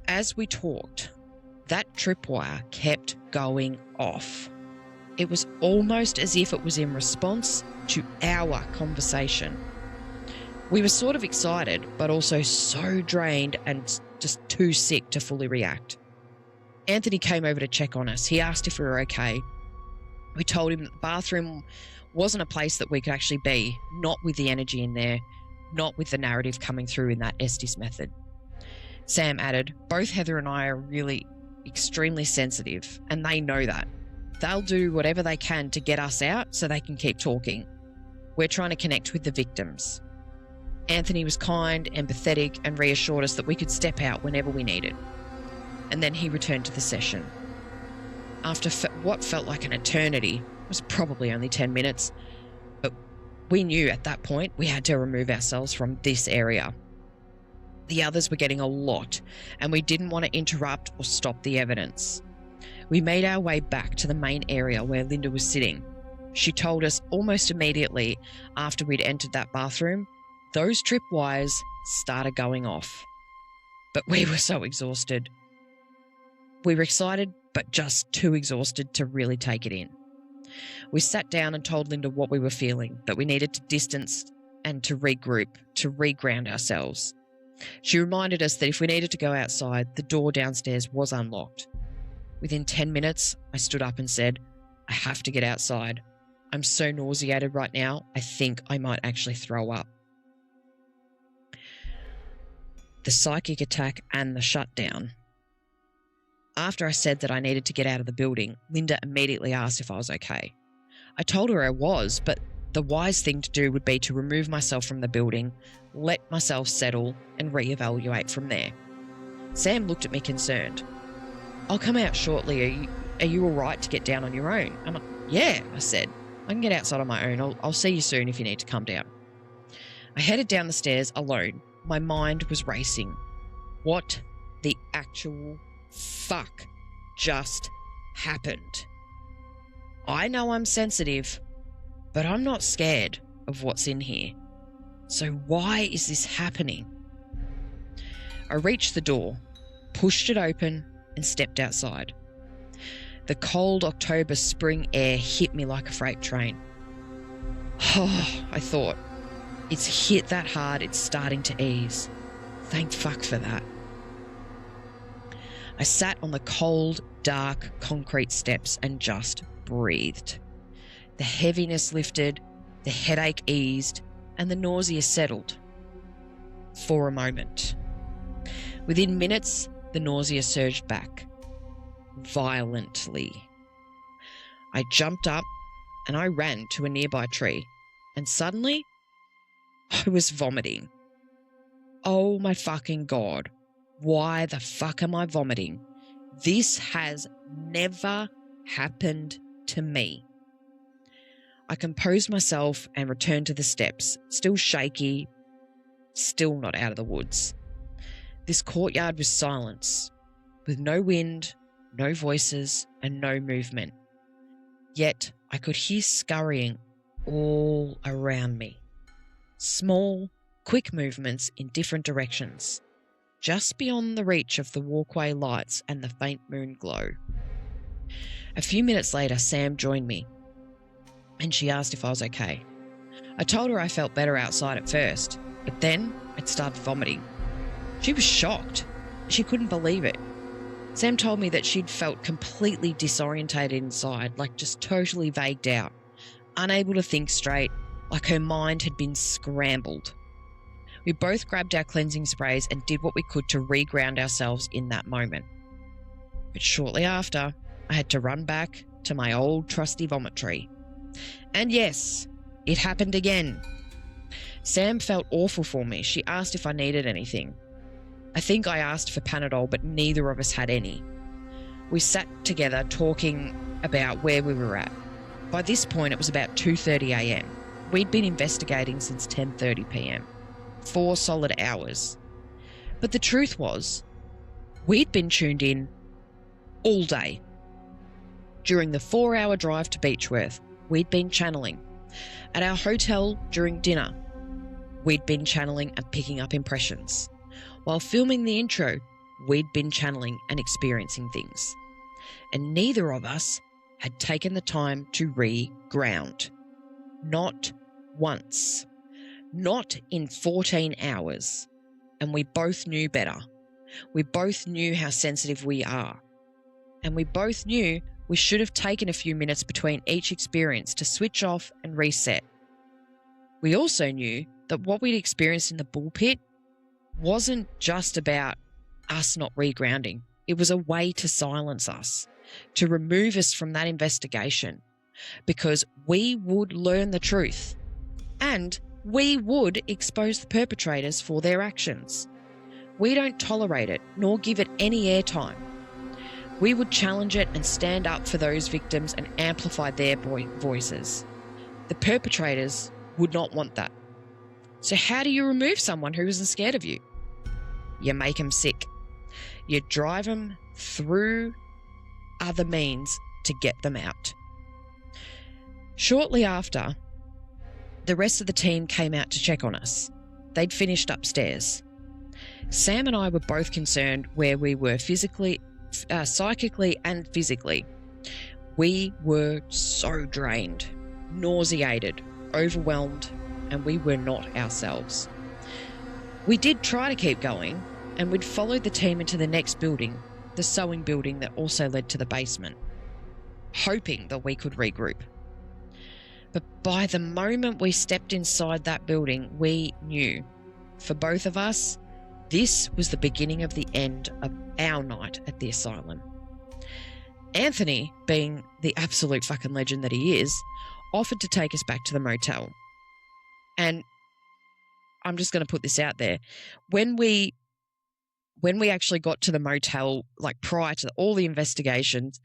As we talked, that tripwire kept going off. It was almost as if it was in response to our conversation. We were sort of excited, but also so drained and just too sick to fully react. Anthony came over to check on us. He asked if we were okay. We told him that the bathroom wasn't a place that we could actually be, not with the energy in there, not with the narrative coming through in that Estes method. Sam added, both Heather and I are really extremely sensitive, and they know that. They'll do whatever they can to get us out so they can keep talking. We're trying to connect with the victims. Anthony was kind, empathetic, and reassured us that we could step out whenever we needed. And then he returned to the session. After what felt like an eternity, it was probably only 10 minutes, but we knew at that point we had to remove ourselves from this area. The others were getting a lot, and we didn't want to interrupt or stop the evidence. We made our way back to the main area where Linda was sitting. She told us almost immediately after we'd entered that bathroom, those tripwires started going off. But we were so exhausted. We were excited, but just too exhausted to really take it in. We sat down and told Linda what we were feeling, that we needed to distance and to regroup, to reground ourselves. She reminded us that if we needed to go outside, the door downstairs was unlocked. Within 10 minutes, I stood up and said, I have to get outside. I'm so nauseated right now, I think I might actually throw up. The psychic attack and the shutdown. After I said that I needed to get out of the building, Linda immediately asked if I was okay. I told her I was, but the wise thing to do would be to remove myself from the building, let myself settle, and reevaluate from there. Sam looked at me concerned. I'll come out shortly. Are you all right to get down on your own? I'm like, yeah, I said. I can get outside on my own. I'll see you soon if you need to come down. I headed down the stairs alone. My mind was racing. What the actual fuck just happened? I know I'm sensitive, but I'm not scared of what's in here. So why is this happening? I reached the door, pushed it open, and stepped outside. The cold October spring air hit me like a freight train. Oh, I thought, it's hit that hard, it's starting to ease. Thank fuck for that. I sat on the cold, dark concrete steps and just breathed. The heaviness lifted, the headache eased, and the nausea settled. For a moment. Within minutes, the nausea surged back. Violently. I jumped up and I ran to a nearby tree, and suddenly, I was vomiting. Oh my fucking God. Why the fuck am I vomiting? This has never happened to me. I composed myself and returned to the steps, still shaky, still not out of the woods. This courtyard was silence, with no wind, no voices, and no movement. Yet I could hear scurrying all around me. Small, quick movements in different directions, just beyond the reach of the walkway lights and the faint moon glow. A few minutes later, Sam joined me, and she asked if I was okay. I told her I felt better outside at first, but then I'd started vomiting. She was shocked. She couldn't believe it. Sam told me that she'd felt completely disorientated inside, like just totally vagued out, unable to think straight, like her mind had been scrambled. We both grabbed our cleansing sprays and did what we could to reground ourselves in that moment. But shortly after, I had to run back to my old trusty vomitory. And yes, it happened again. Sam felt awful for me. She asked if I needed anything. I think I asked for Panadol, but neither of us had any. We sat together talking about where we were at. By this point, it was about 2:30 a.m. We'd been investigating since 10:30 p.m. 4 solid hours. But the truth was, we'd been tuned in all day. During the 4-hour drive to Beechworth, we'd been channeling. At our hotel during dinner, we'd been channeling and picking up impressions. While filming the intro, we'd been channeling and experiencing things. And neither of us had taken the time to re-ground. Not once. Not in 14 hours. And we both knew better. We both knew how sensitive we are. And we both knew we should have taken a few minutes between each experience to switch off and reset. We also knew that what we'd experienced in the bull pit wasn't just about us not regrounding. It was a way to silence us, to remove us from that investigation, because we would learn the truth and we would expose the perpetrators for their actions. We don't tolerate it nor give it any airtime. We would challenge it and stand up for those victims and amplify their voices. The perpetrators would not want that. So how do you remove someone who isn't scared of you? You make them sick. You drive them through other means to get them out. Shortly after, the rest of the team came out to check on us. They'd finished upstairs. Sam and I were both concerned where we were physically, psychically and physically. We were so drained, nauseated, overwhelmed, and we were not ourselves. We did try to keep going, and we'd followed the team into the next building, the sewing building that also led to the basement, hoping that we could regroup. But by the moment we stepped inside that building, we knew, for both of us, this was the beginning of the end of our night at the asylum. Anthony, being the absolute fucking legend that he is, offered to take us back to the motel. And I'm just going to put this out there. When we actually got to the motel, like prior to all the investigations,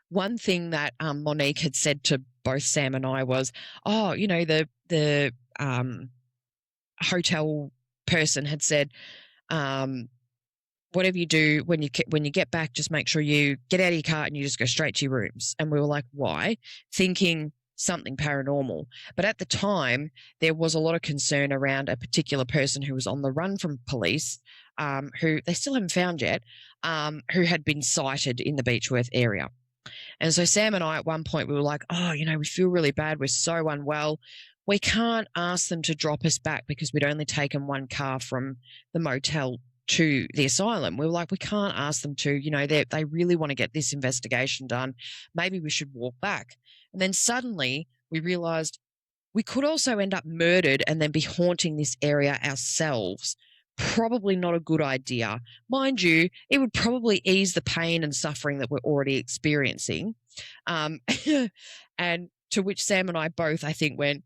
one thing that Monique had said to both Sam and I was, oh, you know, the hotel person had said, whatever you do when you get back, just make sure you get out of your car and you just go straight to your rooms. And we were like, why? Thinking something paranormal. But at the time, there was a lot of concern around a particular person who was on the run from police, who they still haven't found yet, who had been sighted in the Beechworth area. And so Sam and I, at one point, we were like, oh, you know, we feel really bad. We're so unwell. We can't ask them to drop us back because we'd only taken one car from the motel to the asylum. We were like, we can't ask them to, you know, they really want to get this investigation done. Maybe we should walk back. And then suddenly we realized we could also end up murdered and then be haunting this area ourselves. Probably not a good idea. Mind you, it would probably ease the pain and suffering that we're already experiencing. And to which Sam and I both, I think, went,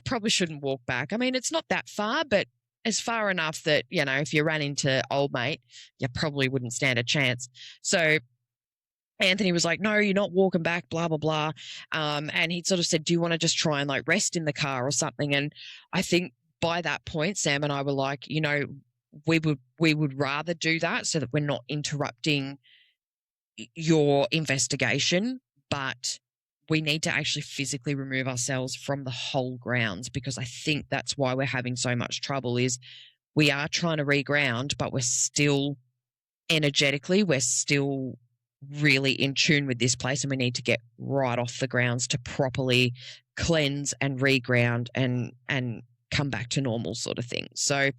probably shouldn't walk back. I mean, it's not that far, but it's far enough that, you know, if you ran into old mate, you probably wouldn't stand a chance. So Anthony was like, no, you're not walking back, blah, blah, blah. And he sort of said, do you want to just try and like rest in the car or something? And I think by that point, Sam and I were like, you know, we would rather do that so that we're not interrupting your investigation, but we need to actually physically remove ourselves from the whole grounds, because I think that's why we're having so much trouble. Is we are trying to reground, but we're still energetically, we're still really in tune with this place, and we need to get right off the grounds to properly cleanse and reground and come back to normal sort of thing. So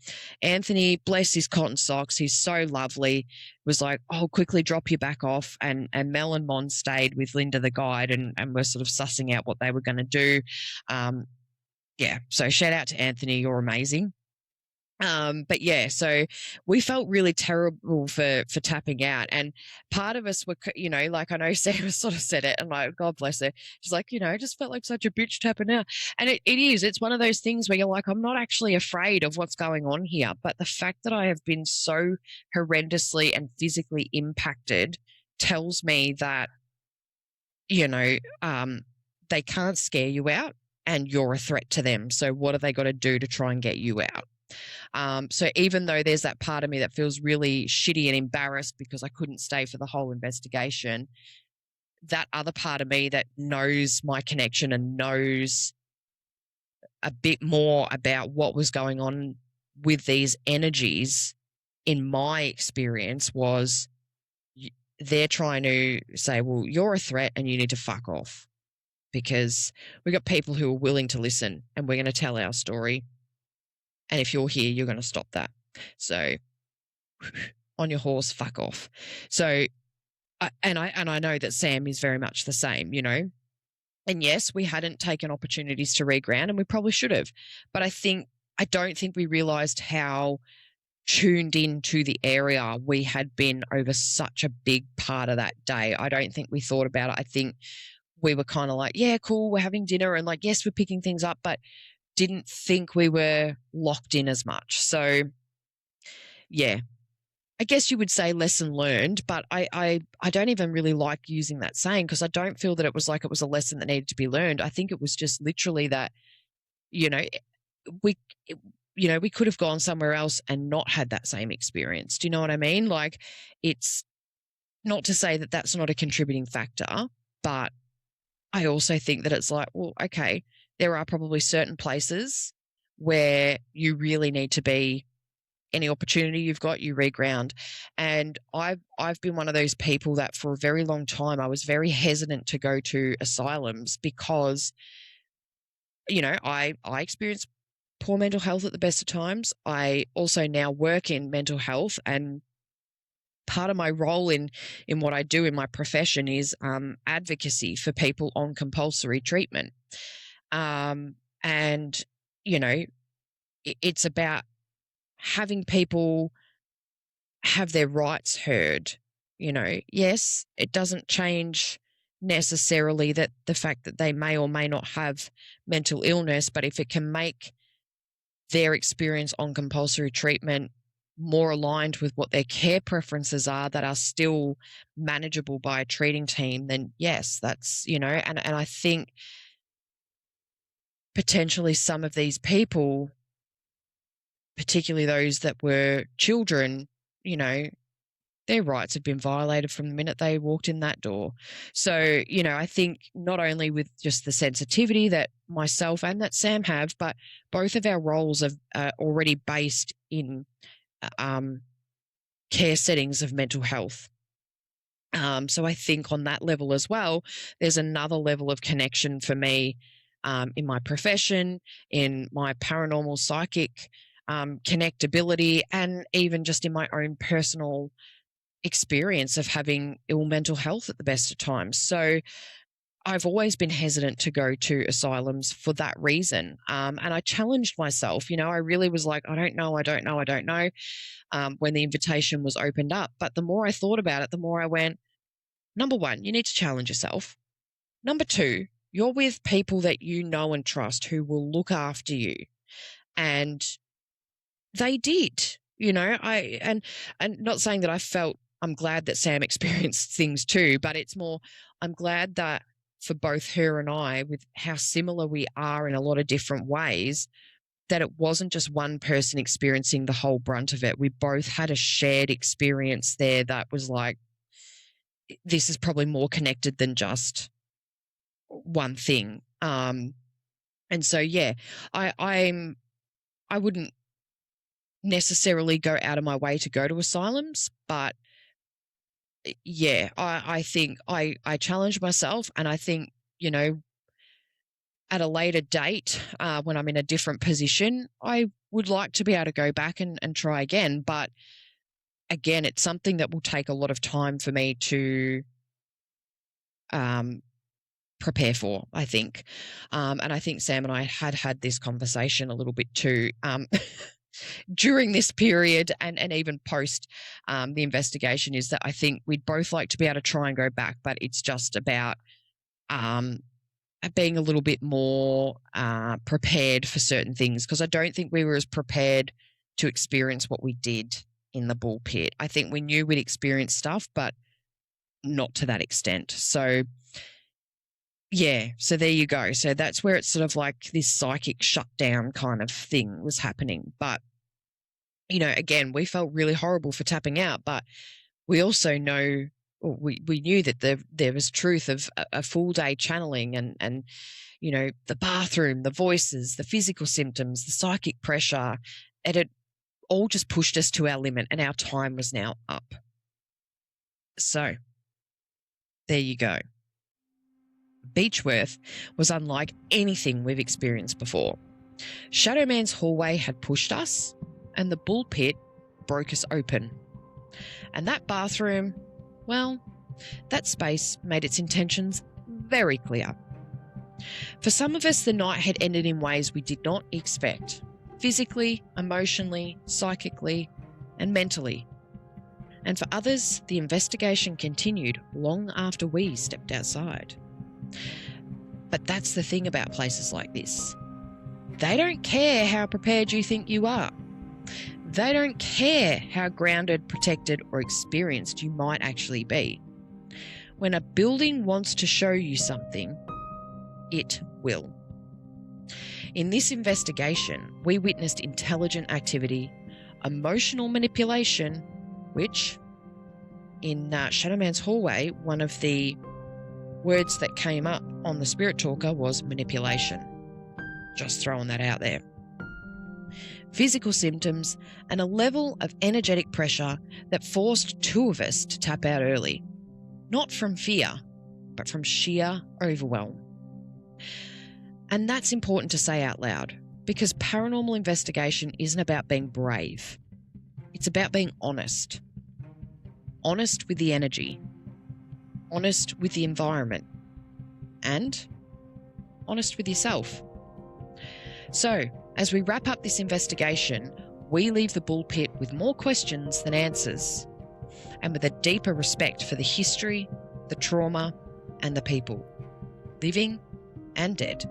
Anthony, bless his cotton socks, he's so lovely, was like, oh, quickly drop you back off. And Mel and Mon stayed with Linda, the guide, and we're sort of sussing out what they were going to do. Yeah, so shout out to Anthony, you're amazing. But yeah, so we felt really terrible for tapping out, and part of us were, like, I know Sarah sort of said it, and like, God bless her, she's like, I just felt like such a bitch tapping out, and it's one of those things where you're like, I'm not actually afraid of what's going on here, but the fact that I have been so horrendously and physically impacted tells me that they can't scare you out, and you're a threat to them. So what have they got to do to try and get you out? So even though there's that part of me that feels really shitty and embarrassed because I couldn't stay for the whole investigation, that other part of me that knows my connection and knows a bit more about what was going on with these energies, in my experience, was they're trying to say, well, you're a threat and you need to fuck off, because we've got people who are willing to listen, and we're going to tell our story. And if you're here, you're going to stop that. So on your horse, fuck off. So, I know that Sam is very much the same, And yes, we hadn't taken opportunities to reground, and we probably should have. But I don't think we realized how tuned into the area we had been over such a big part of that day. I don't think we thought about it. I think we were kind of like, yeah, cool, we're having dinner, and like, yes, we're picking things up, but didn't think we were locked in as much. So yeah, I guess you would say lesson learned, but I don't even really like using that saying, because I don't feel that it was a lesson that needed to be learned. I think it was just literally that, we we could have gone somewhere else and not had that same experience. Do you know what I mean? Like, it's not to say that that's not a contributing factor, but I also think that it's like, well, okay, there are probably certain places where you really need to be. Any opportunity you've got, you reground. And I've been one of those people that for a very long time I was very hesitant to go to asylums, because I experience poor mental health at the best of times. I also now work in mental health, and part of my role in what I do in my profession is advocacy for people on compulsory treatment. And it's about having people have their rights heard. Yes, it doesn't change necessarily that the fact that they may or may not have mental illness, but if it can make their experience on compulsory treatment more aligned with what their care preferences are, that are still manageable by a treating team, then yes, that's, and I think potentially some of these people, particularly those that were children, their rights had been violated from the minute they walked in that door. So, I think not only with just the sensitivity that myself and that Sam have, but both of our roles are already based in care settings of mental health. So I think on that level as well, there's another level of connection for me in my profession, in my paranormal psychic connectability, and even just in my own personal experience of having ill mental health at the best of times. So I've always been hesitant to go to asylums for that reason. And I challenged myself. I really was like, I don't know, when the invitation was opened up. But the more I thought about it, the more I went, number one, you need to challenge yourself. Number two, you're with people that you know and trust who will look after you. And they did, and not saying that I'm glad that Sam experienced things too, but it's more, I'm glad that for both her and I, with how similar we are in a lot of different ways, that it wasn't just one person experiencing the whole brunt of it. We both had a shared experience there that was like, this is probably more connected than just one thing. And so, yeah, I wouldn't necessarily go out of my way to go to asylums, but yeah, I think I challenge myself, and I think, at a later date, when I'm in a different position, I would like to be able to go back and try again. But again, it's something that will take a lot of time for me to prepare for, I think. And I think Sam and I had this conversation a little bit too. during this period and even post the investigation is that I think we'd both like to be able to try and go back, but it's just about being a little bit more prepared for certain things, because I don't think we were as prepared to experience what we did in the bull pit. I think we knew we'd experience stuff, but not to that extent. So yeah, so there you go. So that's where it's sort of like this psychic shutdown kind of thing was happening. But, you know, again, we felt really horrible for tapping out, but we also know, or we knew that there was truth of a full day channeling and, you know, the bathroom, the voices, the physical symptoms, the psychic pressure, and it all just pushed us to our limit, and our time was now up. So there you go. Beechworth was unlike anything we've experienced before. Shadow Man's hallway had pushed us, and the bull pit broke us open. And that bathroom, well, that space made its intentions very clear. For some of us, the night had ended in ways we did not expect, physically, emotionally, psychically, and mentally. And for others, the investigation continued long after we stepped outside. But that's the thing about places like this. They don't care how prepared you think you are. They don't care how grounded, protected, or experienced you might actually be. When a building wants to show you something, it will. In this investigation, we witnessed intelligent activity, emotional manipulation, which, in Shadow Man's hallway, one of the words that came up on the Spirit Talker was manipulation. Just throwing that out there. Physical symptoms and a level of energetic pressure that forced two of us to tap out early. Not from fear, but from sheer overwhelm. And that's important to say out loud, because paranormal investigation isn't about being brave. It's about being honest. Honest with the energy. Honest with the environment. And honest with yourself. So, as we wrap up this investigation, we leave the bull pit with more questions than answers, and with a deeper respect for the history, the trauma, and the people, living and dead,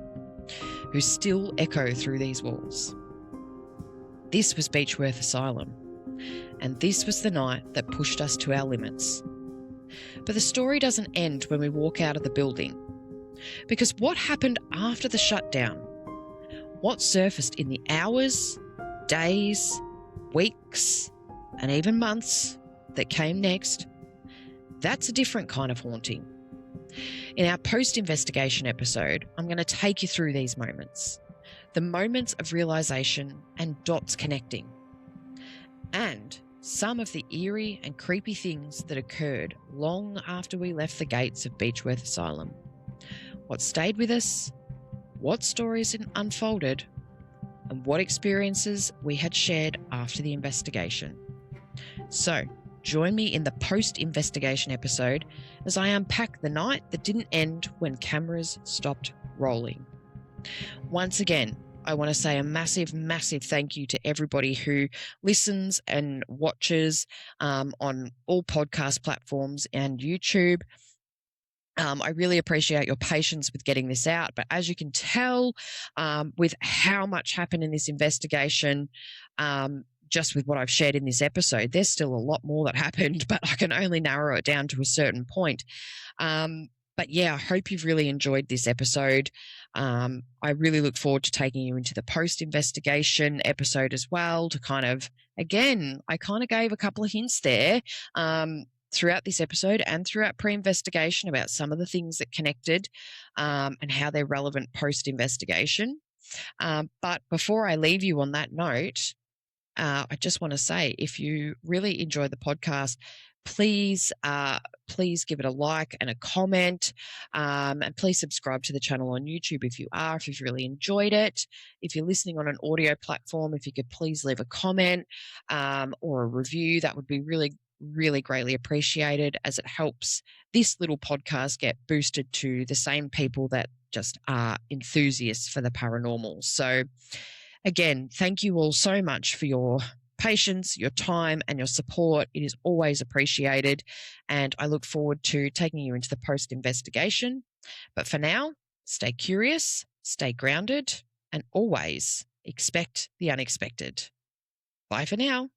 who still echo through these walls. This was Beechworth Asylum, and this was the night that pushed us to our limits. But the story doesn't end when we walk out of the building, because what happened after the shutdown, what surfaced in the hours, days, weeks, and even months that came next, that's a different kind of haunting. In our post-investigation episode, I'm going to take you through these moments, the moments of realization and dots connecting, and some of the eerie and creepy things that occurred long after we left the gates of Beechworth Asylum. What stayed with us, what stories unfolded, and what experiences we had shared after the investigation. So, join me in the post-investigation episode as I unpack the night that didn't end when cameras stopped rolling. Once again, I want to say a massive, massive thank you to everybody who listens and watches on all podcast platforms and YouTube. I really appreciate your patience with getting this out, but as you can tell, with how much happened in this investigation, just with what I've shared in this episode, there's still a lot more that happened, but I can only narrow it down to a certain point. But yeah, I hope you've really enjoyed this episode. I really look forward to taking you into the post-investigation episode as well to kind of, again, I kind of gave a couple of hints there throughout this episode and throughout pre-investigation about some of the things that connected and how they're relevant post-investigation. But before I leave you on that note, I just want to say, if you really enjoy the podcast, please give it a like and a comment, and please subscribe to the channel on YouTube if you've really enjoyed it. If you're listening on an audio platform, if you could please leave a comment or a review, that would be really, really greatly appreciated, as it helps this little podcast get boosted to the same people that just are enthusiasts for the paranormal. So Again, thank you all so much for your patience, your time, and your support. It is always appreciated, and I look forward to taking you into the post-investigation. But for now, stay curious, stay grounded, and always expect the unexpected. Bye for now.